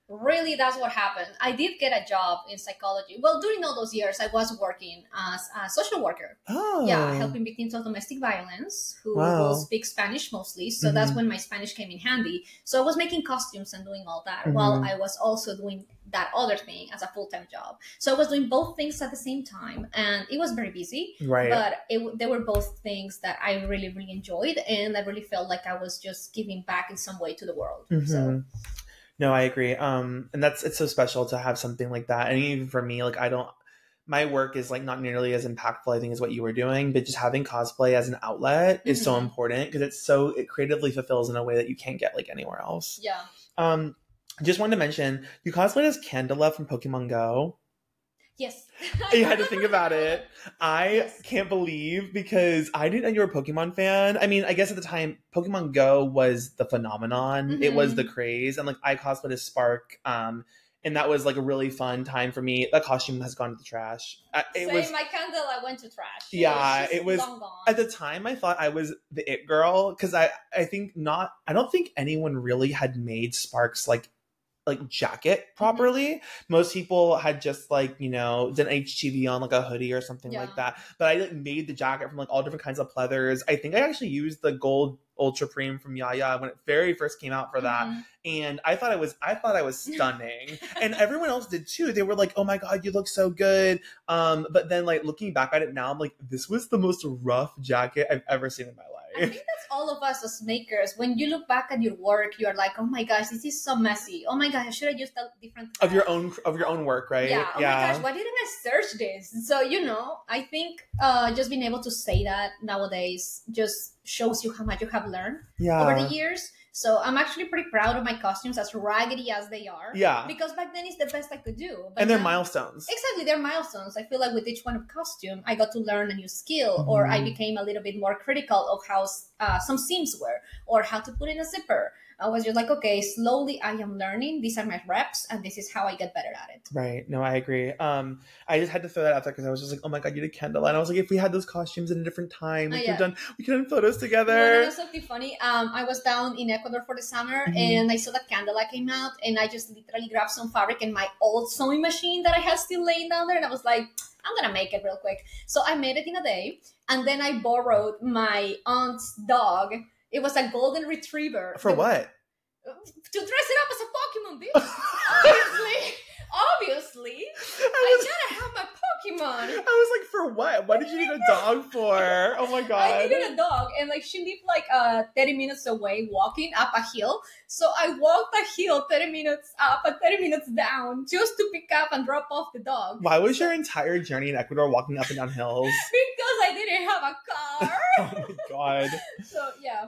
really, that's what happened. I did get a job in psychology. Well, during all those years, I was working as a social worker. Oh. Yeah, helping victims of domestic violence who Wow. will speak Spanish mostly. So that's when my Spanish came in handy. So I was making costumes and doing all that while I was also doing that other thing as a full-time job. So I was doing both things at the same time, and it was very busy. Right. But they were both things that I really, really enjoyed, and I really felt like I was just giving back in some way to the world. So. No, I agree. And it's so special to have something like that. And even for me, like my work is like not nearly as impactful, I think, as what you were doing, but just having cosplay as an outlet is so important because it creatively fulfills in a way that you can't get like anywhere else. Yeah. Just wanted to mention, you cosplayed as Candela from Pokemon Go. Yes. You had to think about it. I can't believe, because I didn't know you were a Pokemon fan. I mean, I guess at the time, Pokemon Go was the phenomenon. It was the craze. And like I cosplayed as Spark. And that was like a really fun time for me. That costume has gone to the trash. My Candela went to trash. Yeah, it was long gone. At the time I thought I was the it girl, because I don't think anyone really had made Spark's like jacket properly. Most people had just like, done HTV on like a hoodie or something like that. But I like made the jacket from like all different kinds of pleathers. I think I actually used the gold Ultra Preme from Yaya when it very first came out for that. And I thought I was stunning. And everyone else did too. They were like, oh my God, you look so good. But then like looking back at it now, I'm like, this was the most rough jacket I've ever seen in my life. I think that's all of us as makers. When you look back at your work, you're like, oh my gosh, this is so messy. Oh my gosh, I should have used a different of your own work, right? Yeah. Oh my gosh, why didn't I search this? So I think just being able to say that nowadays just shows you how much you have learned over the years. So I'm actually pretty proud of my costumes, as raggedy as they are. Yeah. Because back then it's the best I could do. But and they're milestones. Exactly, they're milestones. I feel like with each one of costume, I got to learn a new skill, or I became a little bit more critical of how some seams were, or how to put in a zipper. I was just like, okay, slowly I am learning. These are my reps, and this is how I get better at it. Right. No, I agree. I just had to throw that out there because I was just like, oh my God, you did Kendall. And I was like, if we had those costumes in a different time, we could have done photos together. Well, that's something funny. I was down in Ecuador for the summer, and I saw that Candela came out, and I just literally grabbed some fabric and my old sewing machine that I had still laying down there, and I was like, I'm gonna make it real quick. So I made it in a day, and then I borrowed my aunt's dog. It was a golden retriever. For what? To dress it up as a Pokemon, bitch. Obviously. I gotta have my Pokemon. I was like, for what? What did you need a dog for? Oh my God. I needed a dog, and like she lived like 30 minutes away walking up a hill. So I walked a hill 30 minutes up and 30 minutes down just to pick up and drop off the dog. Why was your entire journey in Ecuador walking up and down hills? Because I didn't have a car. Oh my God. So yeah.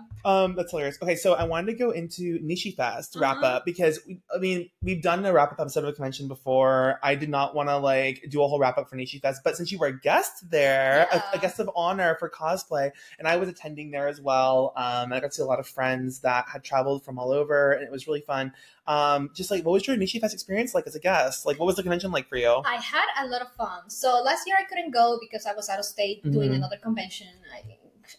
That's hilarious. Okay, so I wanted to go into Nishi Fest wrap up, because we've done a wrap up episode of the convention before. I did not want to like do a whole wrap up for Nishi Fest, but since you were a guest there, a guest of honor for cosplay, and I was attending there as well, I got to see a lot of friends that had traveled from all over, and it was really fun. Just like, what was your Nishi Fest experience like as a guest? Like, what was the convention like for you? I had a lot of fun. So last year I couldn't go because I was out of state doing another convention.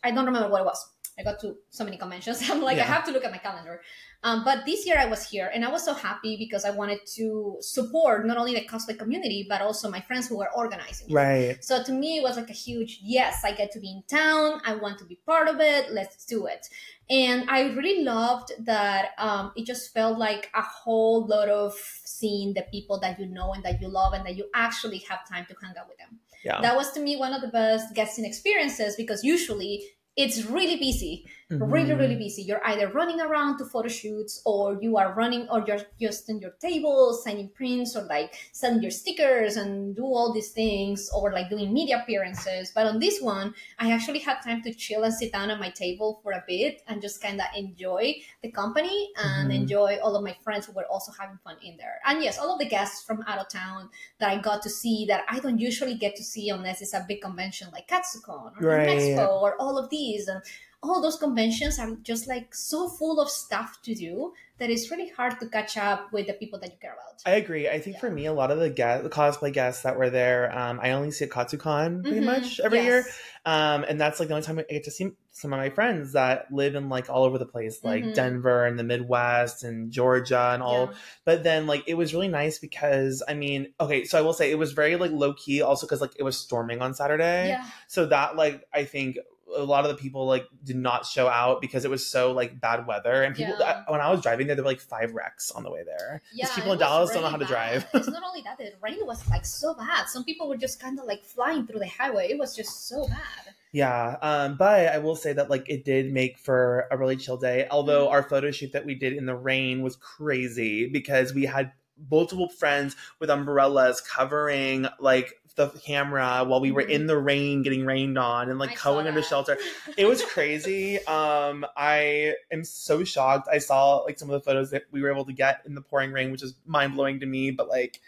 I don't remember what it was. I got to so many conventions. I'm like, I have to look at my calendar. But this year I was here, and I was so happy because I wanted to support not only the cosplay community, but also my friends who were organizing it. Right. So to me, it was like a huge, yes, I get to be in town. I want to be part of it. Let's do it. And I really loved that it just felt like a whole lot of seeing the people that you know and that you love and that you actually have time to hang out with them. Yeah. That was to me one of the best guesting experiences, because usually it's really busy, really, really busy. You're either running around to photo shoots, or you are running, or you're just in your table signing prints, or like selling your stickers and do all these things, or like doing media appearances. But on this one, I actually had time to chill and sit down at my table for a bit and just kind of enjoy the company and enjoy all of my friends who were also having fun in there. And yes, all of the guests from out of town that I got to see that I don't usually get to see unless it's a big convention like Katsucon or Expo or all of these. DCs, and all those conventions are just like so full of stuff to do that it's really hard to catch up with the people that you care about. I agree. I think for me, a lot of the cosplay guests that were there, I only see at KatsuCon pretty much every year. And that's like the only time I get to see some of my friends that live in like all over the place, like Denver and the Midwest and Georgia and all. But then like it was really nice because I mean, okay, so I will say it was very like low key also because like it was storming on Saturday. So that like I think a lot of the people like did not show out because it was so like bad weather, and people when I was driving there were like 5 wrecks on the way there because people in Dallas don't know how to drive. It's not only that, the rain was like so bad. Some people were just kind of like flying through the highway. It was just so bad. But I will say that like it did make for a really chill day, although our photo shoot that we did in the rain was crazy because we had multiple friends with umbrellas covering like the camera while we were in the rain getting rained on and like going under shelter. It was crazy. I am so shocked. I saw like some of the photos that we were able to get in the pouring rain, which is mind-blowing to me, but like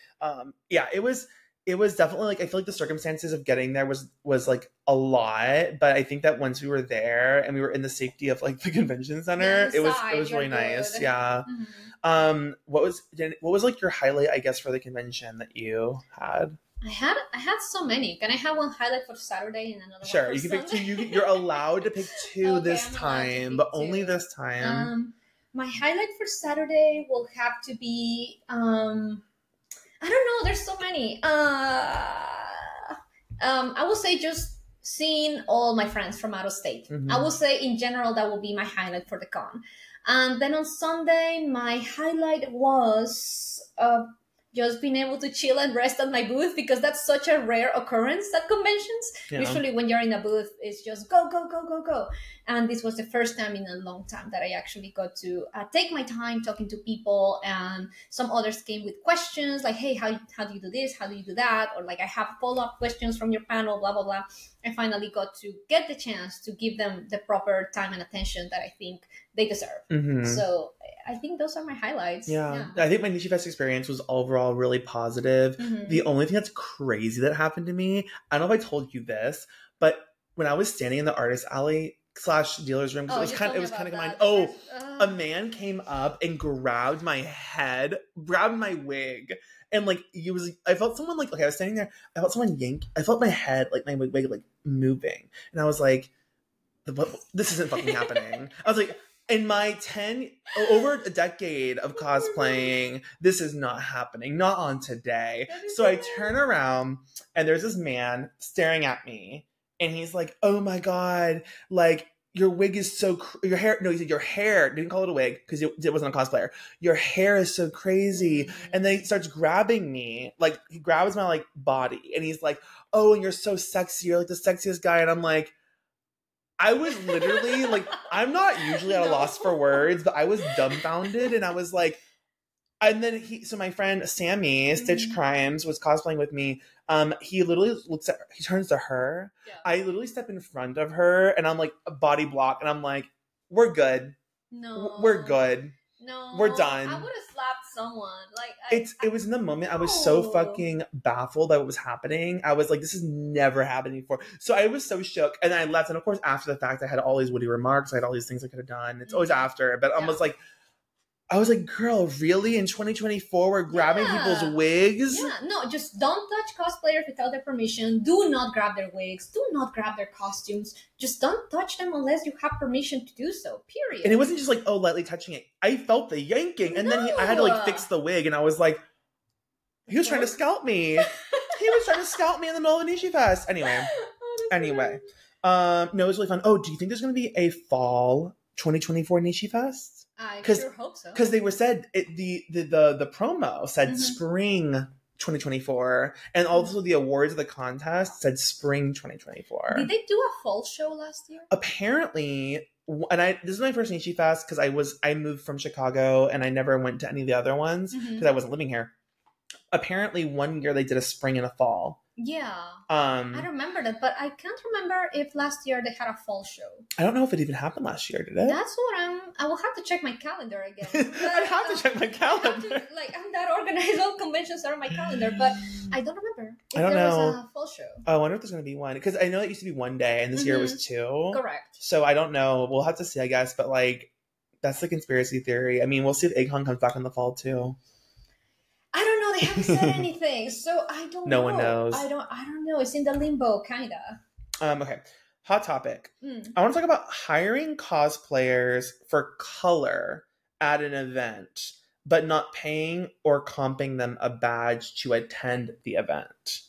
it was definitely like I feel like the circumstances of getting there was like a lot, but I think that once we were there and we were in the safety of like the convention center, it was really nice. What was like your highlight, I guess, for the convention that you had? I had so many. Can I have one highlight for Saturday and another one for you can Sunday? pick 2. You're allowed to pick 2 this time, but only this time. My highlight for Saturday will have to be I don't know, there's so many. I will say just seeing all my friends from out of state. I will say in general that will be my highlight for the con. And then on Sunday, my highlight was just being able to chill and rest at my booth, because that's such a rare occurrence at conventions. Usually when you're in a booth, it's just go, go, go, go, go. And this was the first time in a long time that I actually got to take my time talking to people, and some others came with questions like, hey, how do you do this? How do you do that? Or like, I have follow-up questions from your panel, blah, blah, blah. I finally got to get the chance to give them the proper time and attention that I think they deserve. So I think those are my highlights. I think my Nishi Fest experience was overall really positive. The only thing that's crazy that happened to me, I don't know if I told you this, but when I was standing in the artist alley / dealer's room, because it was kind of mine. A man came up and grabbed my head, grabbed my wig, and like I felt someone like, okay, I was standing there, I felt someone yank, I felt my head, like my wig like moving, and I was like, this isn't fucking happening. I was like, in my over a decade of cosplaying, this is not happening. Not on today. So I turn around and there's this man staring at me, and he's like, oh my God, like your wig is so, your hair, no, he said your hair, didn't call it a wig because it wasn't a cosplayer. Your hair is so crazy. And then he starts grabbing me, like he grabs my like body, and he's like, oh, and you're so sexy. You're like the sexiest guy. And I'm like, I was literally like, I'm not usually at a loss for words, but I was dumbfounded, and I was like, and then so my friend Sammy, Stitch Crimes, was cosplaying with me. He literally he turns to her. I literally step in front of her, and I'm like a body block, and I'm like, we're good. No. We're good. No. We're done. I would have slapped someone. Like it was in the moment. I was so fucking baffled by what was happening. I was like, this has never happened before. So I was so shook, and I left. And of course, after the fact, I had all these witty remarks. I had all these things I could have done. It's always after, but I was like, girl, really? In 2024, we're grabbing people's wigs? Yeah, no, just don't touch cosplayers without their permission. Do not grab their wigs. Do not grab their costumes. Just don't touch them unless you have permission to do so, period. And it wasn't just like, oh, lightly touching it. I felt the yanking. And then I had to like fix the wig. And I was like, he was trying to scalp me. He was trying to scalp me in the middle of Nishi Fest. Anyway. No, it was really fun. Oh, do you think there's going to be a fall 2024 Nishi Fest? I sure hope so. Because they said the promo said spring 2024, and also the awards of the contest said spring 2024. Did they do a fall show last year? Apparently, and this is my first Nishi Fest because I moved from Chicago and I never went to any of the other ones because I wasn't living here. Apparently, one year they did a spring and a fall. Yeah. I remember that, but I can't remember if last year they had a fall show. I don't know if it even happened last year, did it? That's what I will have to check my calendar again. I have to check my calendar. I'm that organized. All conventions are on my calendar, but I don't remember. I don't there know. was a full show. I wonder if there's going to be one. Because I know it used to be one day, and this year it was 2. Correct. So I don't know. We'll have to see, I guess. But, like, that's the conspiracy theory. I mean, we'll see if ACON comes back in the fall, too. I don't know. They haven't said anything. So I don't know. No one knows. I don't know. It's in the limbo, kind of. Okay. Hot topic. I want to talk about hiring cosplayers for color at an event, but not paying or comping them a badge to attend the event.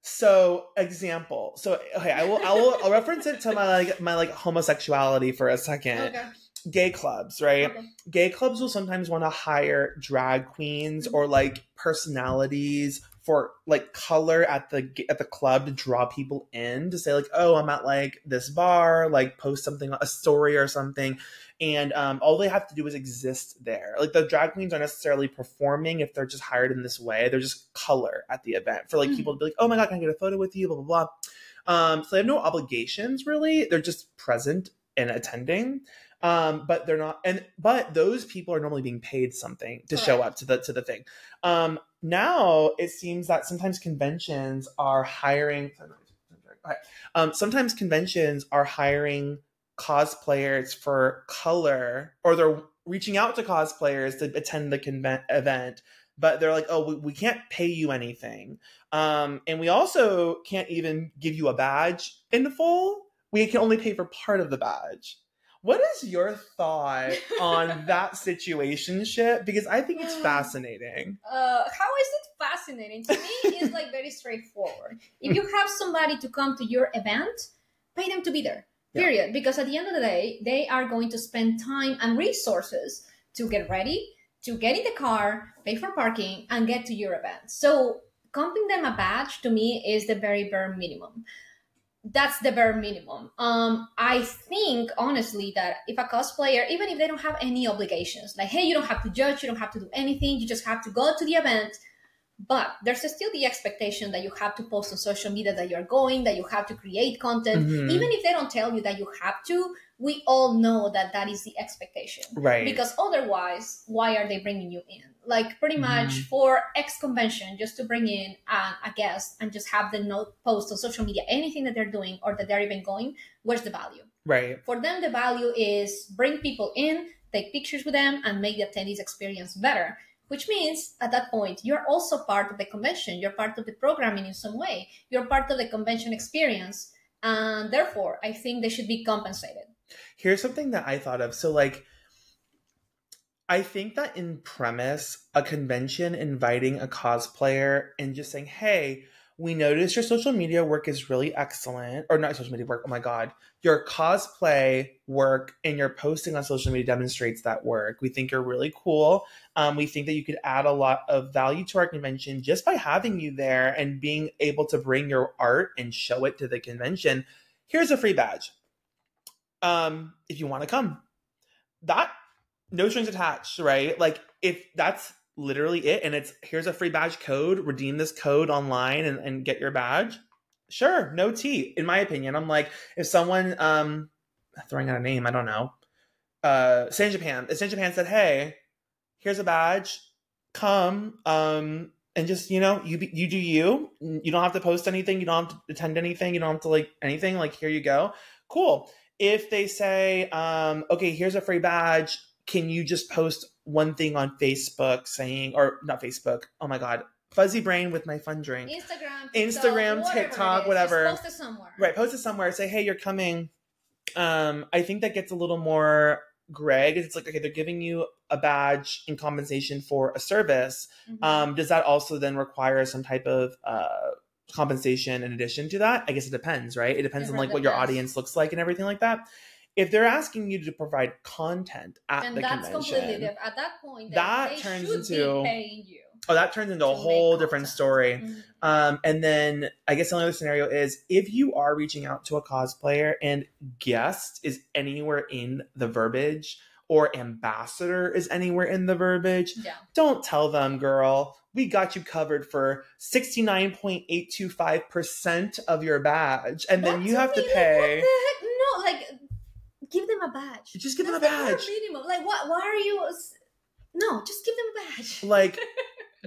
So, example. So, okay, I'll reference it to my homosexuality for a second. Okay. Gay clubs, right? Okay. Gay clubs will sometimes want to hire drag queens or like personalities for like color at the club to draw people in, to say like, oh, I'm at like this bar, like post something, a story or something, and all they have to do is exist there. Like the drag queens aren't necessarily performing if they're just hired in this way. They're just color at the event for like people to be like, oh my god, can I get a photo with you, blah blah blah. So they have no obligations really. They're just present and attending. But they're not, but those people are normally being paid something to show up to the thing. Now it seems that sometimes conventions are hiring. Sometimes conventions are hiring cosplayers for color, or they're reaching out to cosplayers to attend the event. But they're like, oh, we can't pay you anything, and we also can't even give you a badge in full. We can only pay for part of the badge. What is your thought on that situationship? Because I think it's fascinating. How is it fascinating? To me, it's like very straightforward. If you have somebody to come to your event, pay them to be there. Period. Yeah. Because at the end of the day, they are going to spend time and resources to get ready, to get in the car, pay for parking, and get to your event. So comping them a badge to me is the very bare minimum. That's the bare minimum. I think, honestly, that if a cosplayer, even if they don't have any obligations, like, hey, you don't have to judge, you don't have to do anything, you just have to go to the event, but there's still the expectation that you have to post on social media that you're going, that you have to create content. Even if they don't tell you that you have to, we all know that that is the expectation. Right. Because otherwise, why are they bringing you in? Like, pretty much for X convention, just to bring in a guest and just have them post on social media anything that they're doing or that they're even going, where's the value? Right. For them, the value is bring people in, take pictures with them, and make the attendees experience better. Which means, at that point, you're also part of the convention. You're part of the programming in some way. You're part of the convention experience. And therefore, I think they should be compensated. Here's something that I thought of. So, like, I think that in premise, a convention inviting a cosplayer and just saying, hey, we noticed your social media work is really excellent. Or not social media work, oh my god. Your cosplay work and your posting on social media demonstrates that work. We think you're really cool. We think that you could add a lot of value to our convention just by having you there and being able to bring your art and show it to the convention. Here's a free badge. If you want to come. That, no strings attached, right? Like, if that's literally it, and it's, here's a free badge code, redeem this code online and get your badge, sure, no tea, in my opinion. I'm like, if someone, throwing out a name, I don't know, San Japan said, hey, here's a badge, come, and just, you know, you do you don't have to post anything, you don't have to attend anything, you don't have to like anything, like, here you go, cool. If they say, okay, here's a free badge, can you just post one thing on Facebook saying, or not Facebook, oh my god, fuzzy brain with my fun drink. Instagram, TikTok, whatever. Just post it somewhere. Right, post it somewhere. Say, hey, you're coming. I think that gets a little more gray. It's like, okay, they're giving you a badge in compensation for a service. Does that also then require some type of compensation in addition to that? I guess it depends, right? It depends on like what your audience looks like and everything like that. If they're asking you to provide content at the convention, completely different. At that point, that turns into paying you. Oh, that turns into a whole different story. And then I guess the only other scenario is if you are reaching out to a cosplayer and guest is anywhere in the verbiage or ambassador is anywhere in the verbiage, don't tell them, girl, we got you covered for 69.825% of your badge. And then you have to pay. What the heck? No, like, give them a badge. Just give them a badge. Minimum. Like, what? Why are you? No, just give them a badge. Like,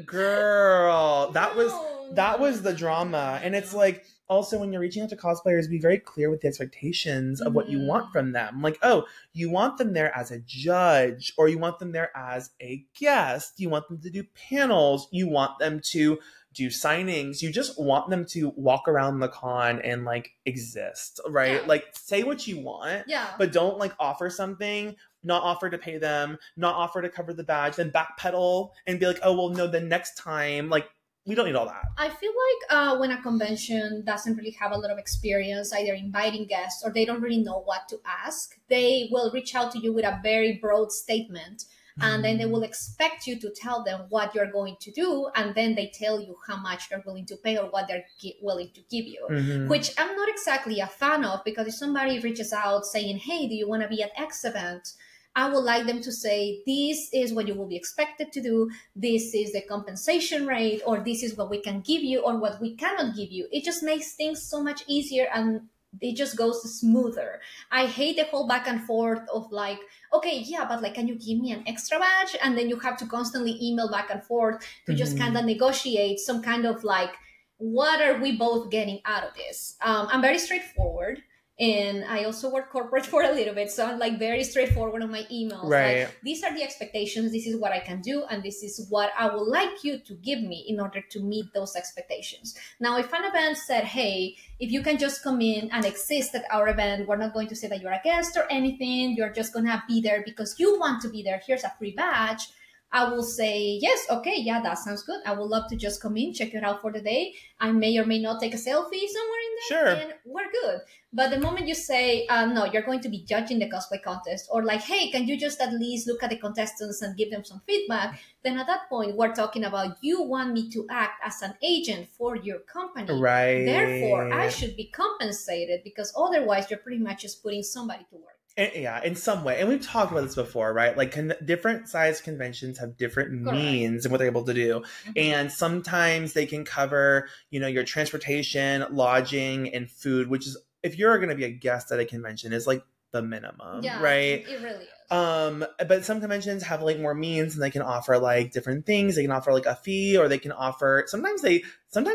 Girl, that No, was the drama. And it's like, also when you're reaching out to cosplayers, be very clear with the expectations of what you want from them. Like, oh, you want them there as a judge, or you want them there as a guest. You want them to do panels. You want them to do signings. You just want them to walk around the con and like exist, right? Yeah. Like, say what you want, Yeah. but don't like offer something, not offer to pay them, not offer to cover the badge, then backpedal and be like, oh, well, no, the next time, like, we don't need all that. I feel like when a convention doesn't really have a lot of experience either inviting guests or they don't really know what to ask, they will reach out to you with a very broad statement. And then they will expect you to tell them what you're going to do. And then they tell you how much they're willing to pay or what they're willing to give you, which I'm not exactly a fan of, because if somebody reaches out saying, hey, do you want to be at X event? I would like them to say, this is what you will be expected to do. This is the compensation rate, or this is what we can give you or what we cannot give you. It just makes things so much easier and it just goes smoother. I hate the whole back and forth of like, okay, yeah, but like, can you give me an extra badge? And then you have to constantly email back and forth to just kind of negotiate some kind of like, what are we both getting out of this? I'm very straightforward. And I also work corporate for a little bit. So I'm like very straightforward on my emails. Right. Like, these are the expectations. This is what I can do. And this is what I would like you to give me in order to meet those expectations. Now, if an event said, hey, if you can just come in and exist at our event, we're not going to say that you're a guest or anything. You're just going to be there because you want to be there. Here's a free badge. I will say, yes, okay, yeah, that sounds good. I would love to just come in, check it out for the day. I may or may not take a selfie somewhere in there, sure, and we're good. But the moment you say, no, you're going to be judging the cosplay contest, or like, hey, can you just at least look at the contestants and give them some feedback? Then at that point, we're talking about, you want me to act as an agent for your company. Right. Therefore, I should be compensated, because otherwise you're pretty much just putting somebody to work. Yeah, in some way. And we've talked about this before, right? Like different size conventions have different means and what they're able to do. And sometimes they can cover, you know, your transportation, lodging, and food, which is, if you're going to be a guest at a convention, is like the minimum, right? It really is. But some conventions have like more means, and they can offer like different things. They can offer like a fee, or they can offer, sometimes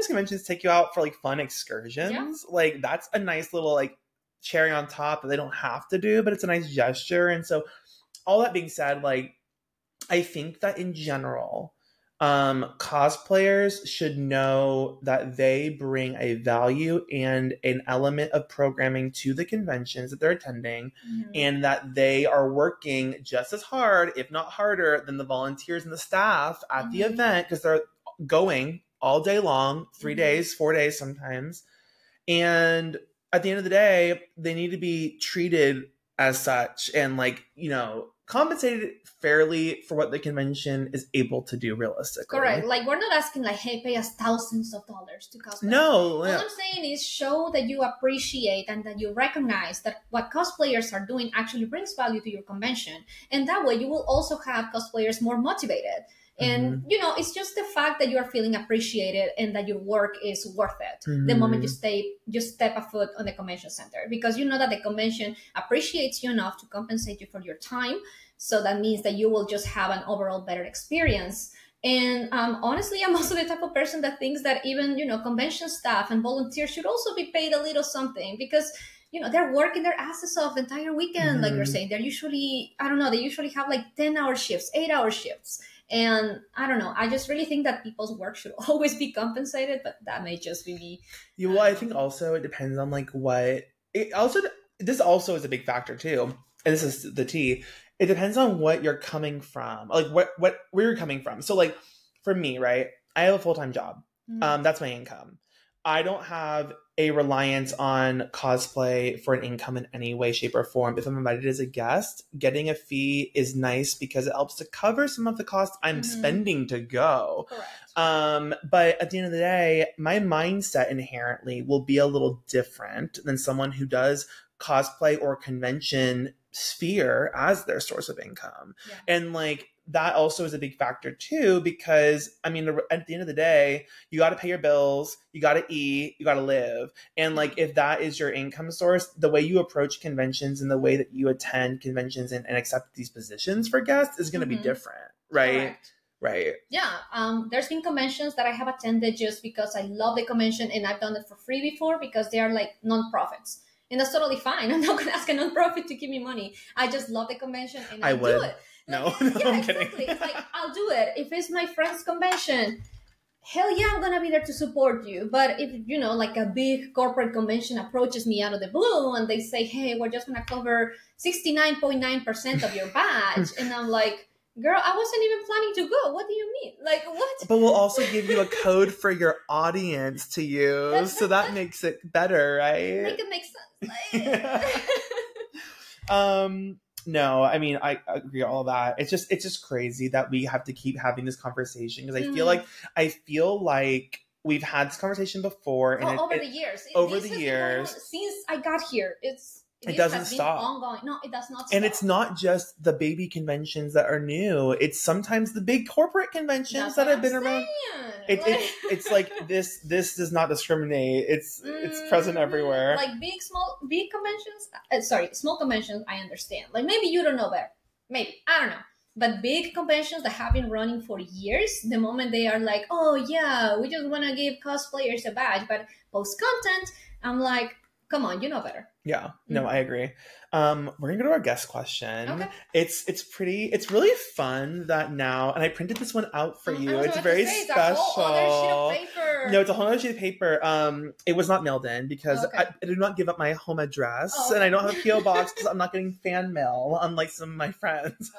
conventions take you out for like fun excursions. Yeah. Like that's a nice little like cherry on top that they don't have to do, but it's a nice gesture. And so all that being said, like, I think that in general, cosplayers should know that they bring a value and an element of programming to the conventions that they're attending, and that they are working just as hard, if not harder, than the volunteers and the staff at the event, because they're going all day long, 3 days, 4 days sometimes. And at the end of the day, they need to be treated as such and, like, you know, compensated fairly for what the convention is able to do realistically. Correct. Like, we're not asking, like, hey, pay us thousands of dollars to cosplay. No. All I'm saying is show that you appreciate and that you recognize that what cosplayers are doing actually brings value to your convention. And that way you will also have cosplayers more motivated. And, you know, it's just the fact that you are feeling appreciated and that your work is worth it the moment you step a foot on the convention center, because you know that the convention appreciates you enough to compensate you for your time. So that means that you will just have an overall better experience. And honestly, I'm also the type of person that thinks that even, you know, convention staff and volunteers should also be paid a little something, because, you know, they're working their asses off the entire weekend. Like you're saying, they're usually, I don't know, they usually have like 10-hour shifts, 8-hour shifts. And I don't know, I just really think that people's work should always be compensated, but that may just be me. Yeah, well, I think also it depends on like this also is a big factor too. And this is the T. It depends on what you're coming from, like where you're coming from. So like for me, right, I have a full-time job. That's my income. I don't have a reliance on cosplay for an income in any way, shape, or form. If I'm invited as a guest, getting a fee is nice because it helps to cover some of the costs I'm spending to go. Correct. But at the end of the day, my mindset inherently will be a little different than someone who does cosplay or convention sphere as their source of income. Yeah. And like, that also is a big factor too, because I mean, at the end of the day, you got to pay your bills, you got to eat, you got to live. And like, if that is your income source, the way you approach conventions and the way that you attend conventions and accept these positions for guests is going to be different. Right. Correct. Right. Yeah. There's been conventions that I have attended just because I love the convention, and I've done it for free before because they are like non-profits. And that's totally fine. I'm not going to ask a non-profit to give me money. I just love the convention and I do it. No, yeah, I'm exactly. kidding. It's like, I'll do it. If it's my friend's convention, hell yeah, I'm going to be there to support you. But if, like a big corporate convention approaches me out of the blue and they say, hey, we're just going to cover 69.9% of your badge. And I'm like, girl, I wasn't even planning to go. What do you mean? Like, what? But we'll also give you a code for your audience to use. So that makes it better, right? Make it make sense. Like... No, I mean, I agree all that. It's just crazy that we have to keep having this conversation because I feel like we've had this conversation before. And over the years. Since I got here, it doesn't stop. Ongoing. No, it does not stop. And it's not just the baby conventions that are new. It's sometimes the big corporate conventions that have been around. It's like this does not discriminate. It's present everywhere. Like big conventions. Small conventions, I understand. Like maybe you don't know better. Maybe. I don't know. But big conventions that have been running for years, the moment they are like, oh yeah, we just want to give cosplayers a badge, but post content, I'm like, come on, you know better. Yeah, no, I agree. We're gonna go to our guest question. Okay. It's really fun that now, and I printed this one out for you. It's very special. It's a whole other sheet of paper. No, it's a whole other sheet of paper. It was not mailed in because I did not give up my home address, and I don't have a PO box because I'm not getting fan mail, unlike some of my friends.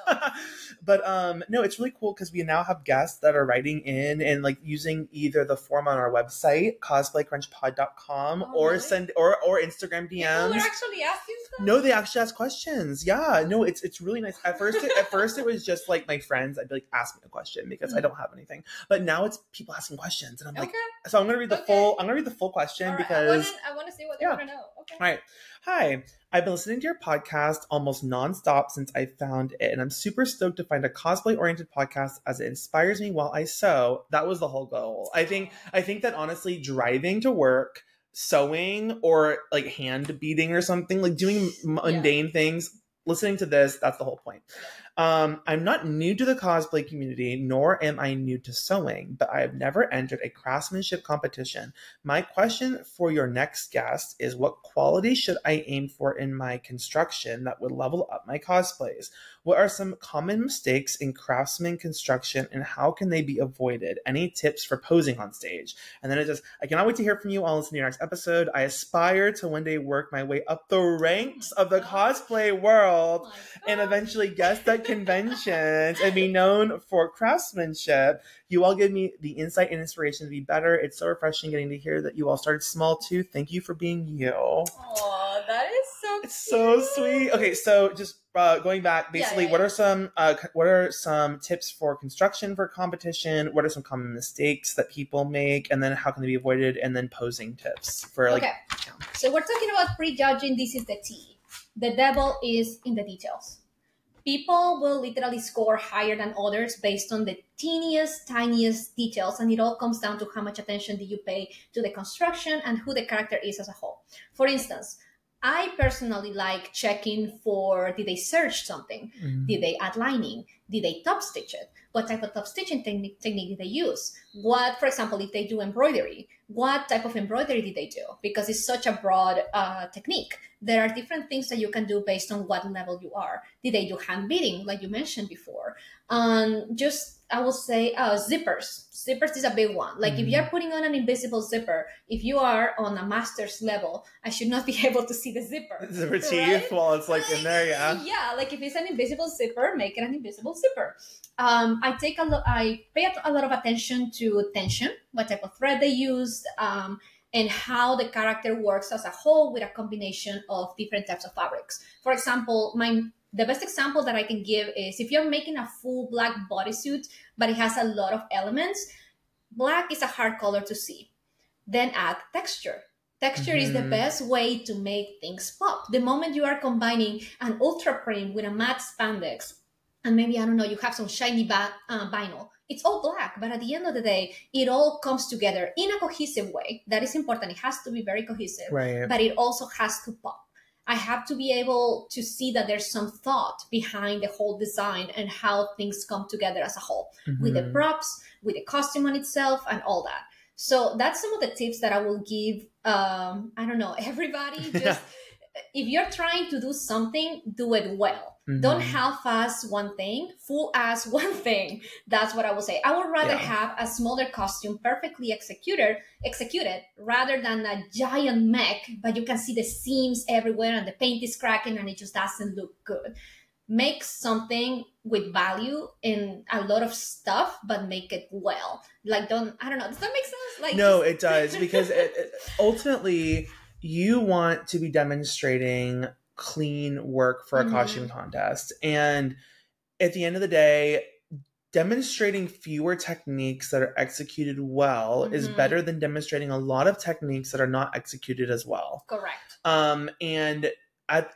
But no, it's really cool because we now have guests that are writing in and like using either the form on our website, cosplaycrunchpod.com, or send or Instagram DMs. They're actually asking stuff? No, they actually ask questions. Yeah, no, it's really nice. At first it was just like my friends. I'd be like, ask me a question because I don't have anything. But now it's people asking questions, and I'm like, so I'm gonna read the full. I'm gonna read the full question because I want to see what they want to know. Okay. All right. Hi. I've been listening to your podcast almost nonstop since I found it, and I'm super stoked to find a cosplay-oriented podcast as it inspires me while I sew. That was the whole goal. I think that honestly, driving to work, sewing, or like hand beating or something, like doing mundane things, listening to this, that's the whole point. I'm not new to the cosplay community, nor am I new to sewing, but I have never entered a craftsmanship competition. My question for your next guest is, what quality should I aim for in my construction that would level up my cosplays? What are some common mistakes in craftsman construction, and how can they be avoided? Any tips for posing on stage? And then it says, I cannot wait to hear from you. I'll listen to your next episode. I aspire to one day work my way up the ranks of the cosplay world and eventually guest at conventions and be known for craftsmanship. You all give me the insight and inspiration to be better. It's so refreshing getting to hear that you all started small too. Thank you for being you. Oh, that is so cute. It's so sweet. Okay, so just going back, basically, what are some tips for construction for competition? What are some common mistakes that people make, and then how can they be avoided? And then posing tips for So we're talking about prejudging. This is the T. The devil is in the details. People will literally score higher than others based on the tiniest details, and it all comes down to how much attention do you pay to the construction and who the character is as a whole. For instance, I personally like checking for, did they serge something? Mm-hmm. Did they add lining? Did they top stitch it? What type of top stitching technique did they use? What, for example, if they do embroidery, what type of embroidery did they do? Because it's such a broad technique. There are different things that you can do based on what level you are. Did they do hand beading, like you mentioned before? I will say zippers. Zippers is a big one. Like if you're putting on an invisible zipper, if you are on a master's level, I should not be able to see the zipper. Zipper teeth while it's like in there, yeah. Yeah, like if it's an invisible zipper, make it an invisible zipper. I pay a lot of attention to tension, what type of thread they used, and how the character works as a whole with a combination of different types of fabrics. For example, the best example that I can give is if you're making a full black bodysuit, but it has a lot of elements, black is a hard color to see. Then add texture. Texture is the best way to make things pop. The moment you are combining an ultra print with a matte spandex, and maybe, I don't know, you have some shiny vinyl, it's all black, but at the end of the day, it all comes together in a cohesive way. That is important. It has to be very cohesive, right? But it also has to pop. I have to be able to see that there's some thought behind the whole design and how things come together as a whole, with the props, with the costume on itself, and all that. So that's some of the tips that I will give, I don't know, everybody. Just if you're trying to do something, do it well. Don't half-ass one thing, full-ass one thing. That's what I will say. I would rather have a smaller costume perfectly executed rather than a giant mech, but you can see the seams everywhere and the paint is cracking and it just doesn't look good. Make something with value in a lot of stuff, but make it well. Like, I don't know. Does that make sense? Like, no, it does, because ultimately you want to be demonstrating clean work for a costume contest. And at the end of the day, demonstrating fewer techniques that are executed well is better than demonstrating a lot of techniques that are not executed as well. Correct. And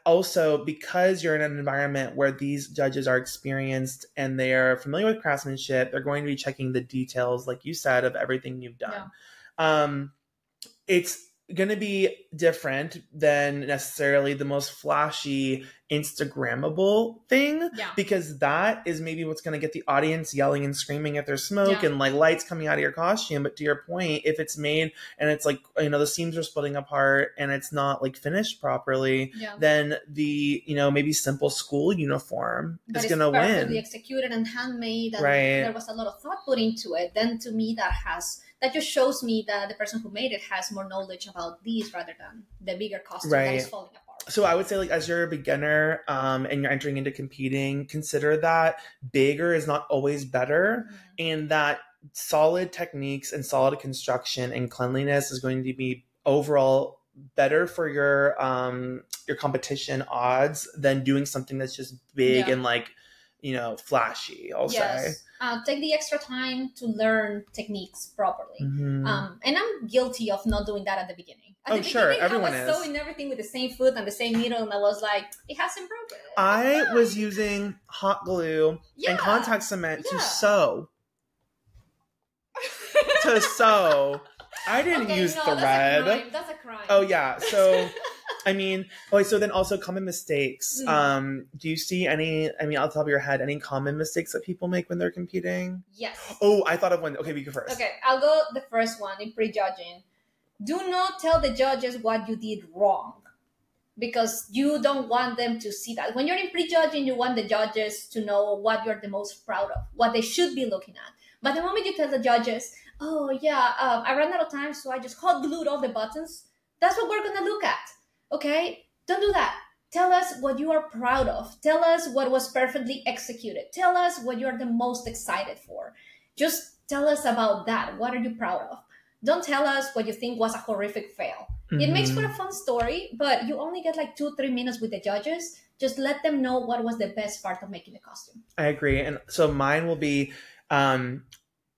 also, because you're in an environment where these judges are experienced and they are familiar with craftsmanship, they're going to be checking the details, like you said, of everything you've done. Yeah. It's going to be different than necessarily the most flashy Instagrammable thing, because that is maybe what's going to get the audience yelling and screaming at their smoke and like lights coming out of your costume. But to your point, if it's made and it's like, you know, the seams are splitting apart and it's not like finished properly, then the, you know, maybe simple school uniform is going to win. Perfectly executed and handmade, and there was a lot of thought put into it. Then to me, that just shows me that the person who made it has more knowledge about these rather than the bigger costume that is falling apart. So I would say, like, as you're a beginner and you're entering into competing, consider that bigger is not always better, and that solid techniques and solid construction and cleanliness is going to be overall better for your competition odds than doing something that's just big and like, you know, flashy, I'll say. Take the extra time to learn techniques properly. And I'm guilty of not doing that at the beginning. Everyone is. I was sewing everything with the same foot and the same needle, and I was like, it hasn't broken. I was using hot glue and contact cement to sew. I didn't use thread. That's a crime. Oh, yeah. So... I mean, so then also common mistakes. Do you see any, I mean, off the top of your head, any common mistakes that people make when they're competing? Yes. Oh, I thought of one. Okay, we go first. Okay, I'll go the first one in prejudging. Do not tell the judges what you did wrong, because you don't want them to see that. When you're in prejudging, you want the judges to know what you're the most proud of, what they should be looking at. But the moment you tell the judges, I ran out of time, so I just hot glued all the buttons, that's what we're going to look at. Okay, don't do that. Tell us what you are proud of. Tell us what was perfectly executed. Tell us what you're the most excited for. Just tell us about that. What are you proud of? Don't tell us what you think was a horrific fail. It makes for a fun story, but you only get like 2-3 minutes with the judges. Just let them know what was the best part of making the costume. I agree. And so mine will be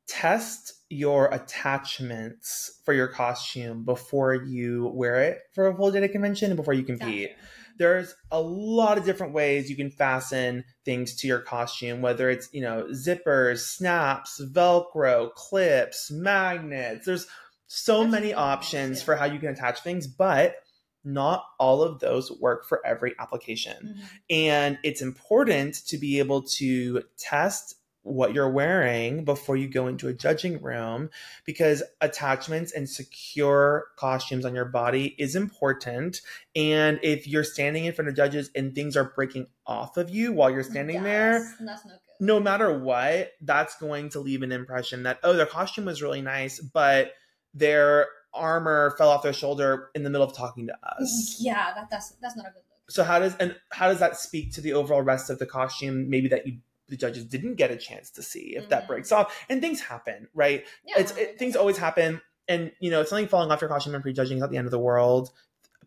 test your attachments for your costume before you wear it for a full day convention and before you compete. There's a lot of different ways you can fasten things to your costume, whether it's, you know, zippers, snaps, Velcro, clips, magnets. There's so many options for how you can attach things, but not all of those work for every application. And it's important to be able to test what you're wearing before you go into a judging room, because attachments and secure costumes on your body is important. And if you're standing in front of judges and things are breaking off of you while you're standing there, that's no good. No matter what, that's going to leave an impression that, oh, their costume was really nice, but their armor fell off their shoulder in the middle of talking to us. Yeah, that's not a good look. So how does that speak to the overall rest of the costume? Maybe that the judges didn't get a chance to see if that breaks off, and things happen, right? Yeah, things always happen. And, you know, something falling off your costume and prejudging is not the end of the world.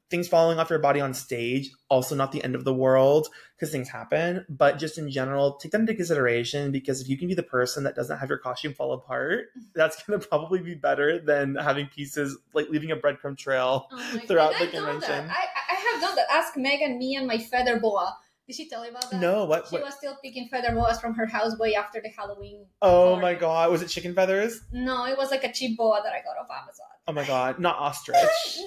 Things falling off your body on stage, also not the end of the world, because things happen. But just in general, take that into consideration, because if you can be the person that doesn't have your costume fall apart, that's going to probably be better than having pieces, like leaving a breadcrumb trail throughout the convention. I have done that. Ask Megan, me, and my feather boa. Did she tell you about that? No, what? She was still picking feather boas from her house way after the Halloween. Oh my god, was it chicken feathers? No, it was like a cheap boa that I got off Amazon. Oh my god, not ostrich.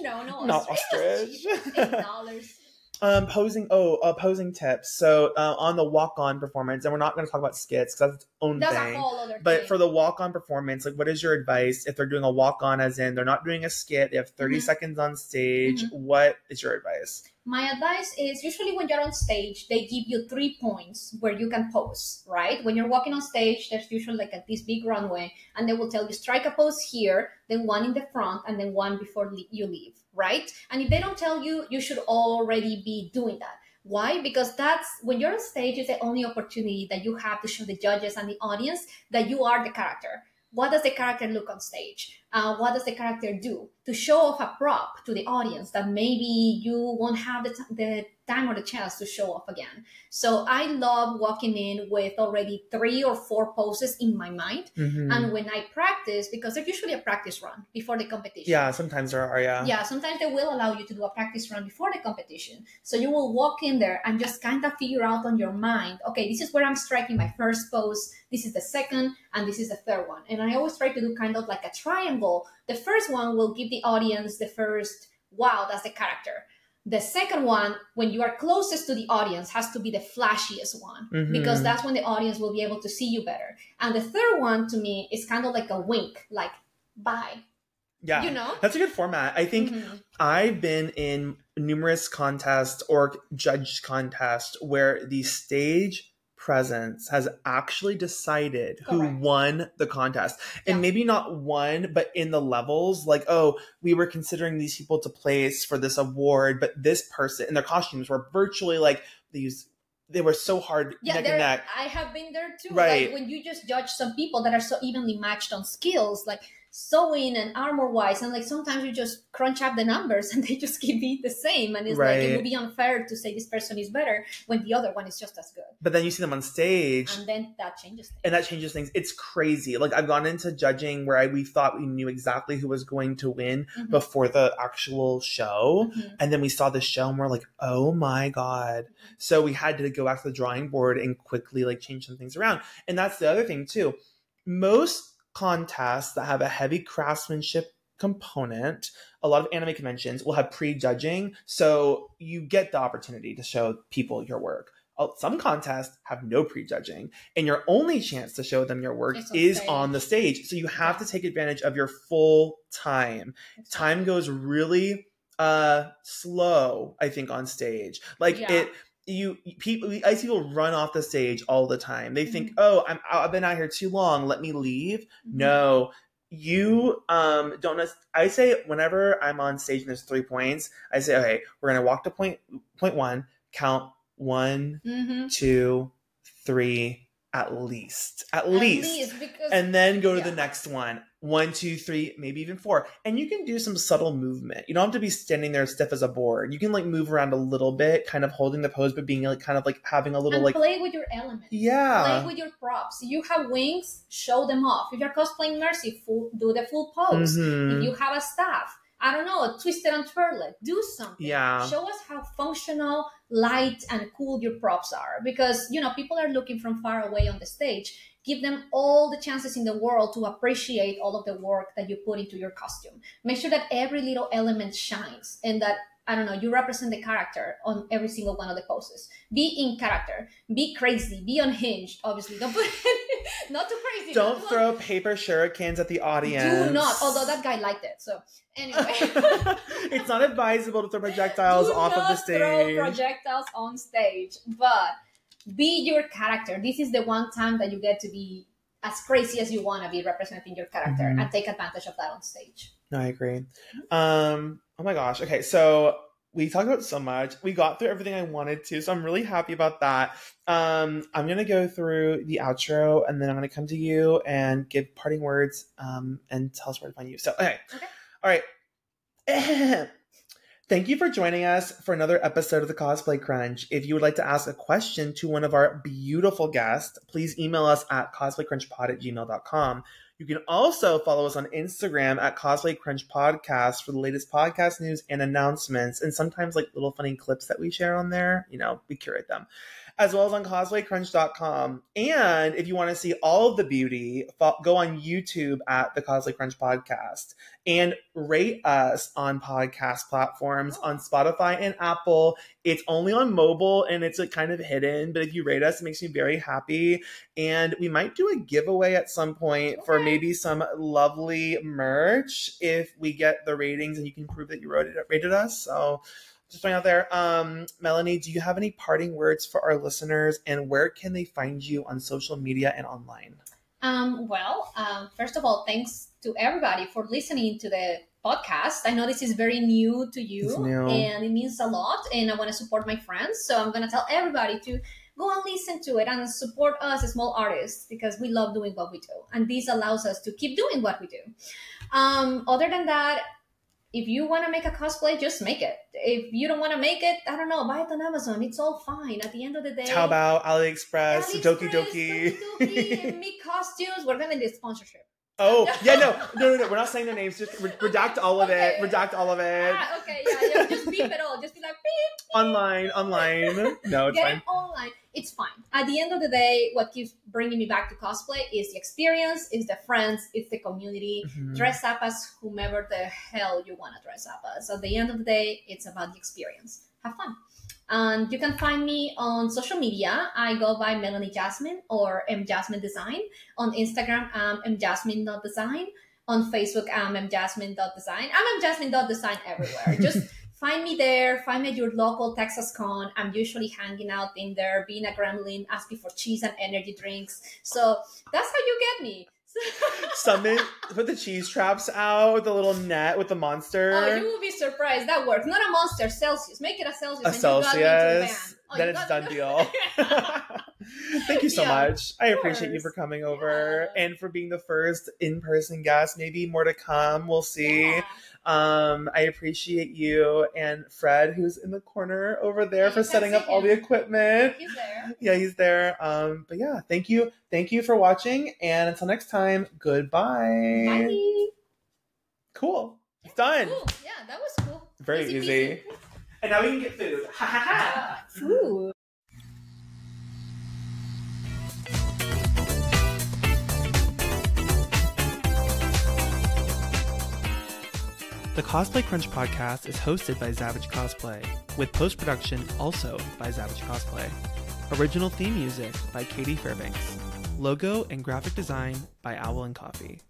No, not ostrich. $8. Posing tips. So on the walk-on performance, and we're not going to talk about skits because that's its own That's thing. a whole other But thing. for the walk-on performance, like, what is your advice if they're doing a walk-on, as in they're not doing a skit, they have 30 seconds on stage? What is your advice? My advice is usually when you're on stage, they give you 3 points where you can pose, right? When you're walking on stage, there's usually like this big runway, and they will tell you strike a pose here, then one in the front, and then one before you leave, right? And if they don't tell you, you should already be doing that. Why? Because that's when you're on stage, it's the only opportunity that you have to show the judges and the audience that you are the character. What does the character look on stage? What does the character do? To show off a prop to the audience that maybe you won't have the time or the chance to show off again. So I love walking in with already 3 or 4 poses in my mind. And when I practice, because there's usually a practice run before the competition. Yeah, sometimes there are, Yeah, sometimes they will allow you to do a practice run before the competition. So you will walk in there and just kind of figure out on your mind, okay, this is where I'm striking my first pose, this is the second, and this is the third one. And I always try to do kind of like a triangle. The first one will give the audience the first, wow, that's the character. The second one, when you are closest to the audience, has to be the flashiest one, because that's when the audience will be able to see you better. And the third one, to me, is kind of like a wink, like, bye. Yeah, you know? That's a good format. I think I've been in numerous contests or judge contests where the stage presence has actually decided who won the contest. And maybe not won, but in the levels, like, oh, we were considering these people to place for this award, but this person and their costumes were virtually like they were so hard neck and neck. I have been there too. Right. Like when you just judge some people that are so evenly matched on skills, like sewing and armor wise, and like sometimes you just crunch up the numbers and they just keep it the same, and it's like it would be unfair to say this person is better when the other one is just as good. But then you see them on stage, and then that changes things. It's crazy. Like I've gone into judging where we thought we knew exactly who was going to win before the actual show, and then we saw the show and we're like, oh my god. So we had to go back to the drawing board and quickly like change some things around. And that's the other thing too. Most contests that have a heavy craftsmanship component, a lot of anime conventions will have pre-judging, so you get the opportunity to show people your work. Some contests have no pre-judging, and your only chance to show them your work is on the stage. So you have to take advantage of your full time. Time goes really slow, I think, on stage. Like I see people run off the stage all the time. They think, oh, I've been out here too long, let me leave. No, you don't know. I say whenever I'm on stage and there's 3 points, I say, okay, we're gonna walk to point 1, count 1, 2, 3, at least, because, and then go to the next one. 1, 2, 3, maybe even 4. And you can do some subtle movement. You don't have to be standing there stiff as a board. You can like move around a little bit, kind of holding the pose, but being like kind of like having a little play with your elements. Yeah. Play with your props. You have wings, show them off. If you're cosplaying Mercy, do the full pose. If you have a staff, I don't know, twist it and twirl it. Do something. Yeah. Show us how functional, light, and cool your props are. Because, people are looking from far away on the stage. Give them all the chances in the world to appreciate all of the work that you put into your costume. Make sure that every little element shines and that, you represent the character on every single one of the poses. Be in character. Be crazy. Be unhinged. Obviously, don't put not too crazy. Don't throw paper shurikens at the audience. Do not. Although that guy liked it. So anyway, it's not advisable to throw projectiles off of the stage. Throw projectiles on stage, but be your character. This is the one time that you get to be as crazy as you want to be representing your character and take advantage of that on stage. No, I agree. Oh my gosh. Okay, so we talked about so much. We got through everything I wanted to, so I'm really happy about that. I'm going to go through the outro, and then I'm going to come to you and give parting words and tell us where to find you. So, okay. All right. Thank you for joining us for another episode of the Cosplay Crunch. If you would like to ask a question to one of our beautiful guests, please email us at cosplaycrunchpod@gmail.com. You can also follow us on Instagram at Cosplay Crunch Podcast for the latest podcast news and announcements, and sometimes like little funny clips that we share on there. We curate them. as well as on cosplaycrunch.com. And if you want to see all of the beauty, go on YouTube at the Cosplay Crunch podcast and rate us on podcast platforms on Spotify and Apple. It's only on mobile and it's like kind of hidden, but if you rate us, it makes me very happy. And we might do a giveaway at some point for maybe some lovely merch if we get the ratings and you can prove that you rated us. So just throwing out there. Melanie, do you have any parting words for our listeners, and where can they find you on social media and online? First of all, thanks to everybody for listening to the podcast. I know this is very new to you and it means a lot, and I want to support my friends. So I'm going to tell everybody to go and listen to it and support us as small artists, because we love doing what we do. And this allows us to keep doing what we do. Other than that, if you want to make a cosplay, just make it. If you don't want to make it, I don't know, buy it on Amazon. It's all fine. At the end of the day, Taobao, AliExpress, Doki Doki, and make costumes. We're gonna do sponsorship. Oh, yeah, no. We're not saying their names. Just redact all of it. Redact all of it. Okay, yeah. Just beep it all. Just be like, beep. Online. No, it's fine. Get it online. It's fine. At the end of the day, what keeps bringing me back to cosplay is the experience, is the friends, it's the community. Mm-hmm. Dress up as whomever the hell you want to dress up as. At the end of the day, it's about the experience. Have fun. And you can find me on social media. I go by Melanie Jasmine or Jasmine Design. On Instagram, I'm mjasmine.design. On Facebook, I'm mjasmine.design. I'm mjasmine.design everywhere. Just find me there. Find me at your local Texas con. I'm usually hanging out in there, being a gremlin, asking for cheese and energy drinks. So that's how you get me. Summit, put the cheese traps out with the little net with the monster. Oh, you will be surprised. That works. Not a monster, Celsius. Make it a Celsius. A Celsius. Then it's done deal. Thank you so much. I appreciate you for coming over and for being the first in-person guest. Maybe more to come. We'll see. Yeah. I appreciate you and Fred, who's in the corner over there, for setting up all the equipment. He's there. Yeah, he's there. But yeah, thank you. Thank you for watching. And until next time, goodbye. Bye. Cool. It's done. Cool. Yeah, that was cool. Very easy. And now we can get food. Ha ha ha. Food. The Cosplay Crunch podcast is hosted by Zavage Cosplay, with post-production also by Zavage Cosplay. Original theme music by Katie Fairbanks. Logo and graphic design by Owl and Coffee.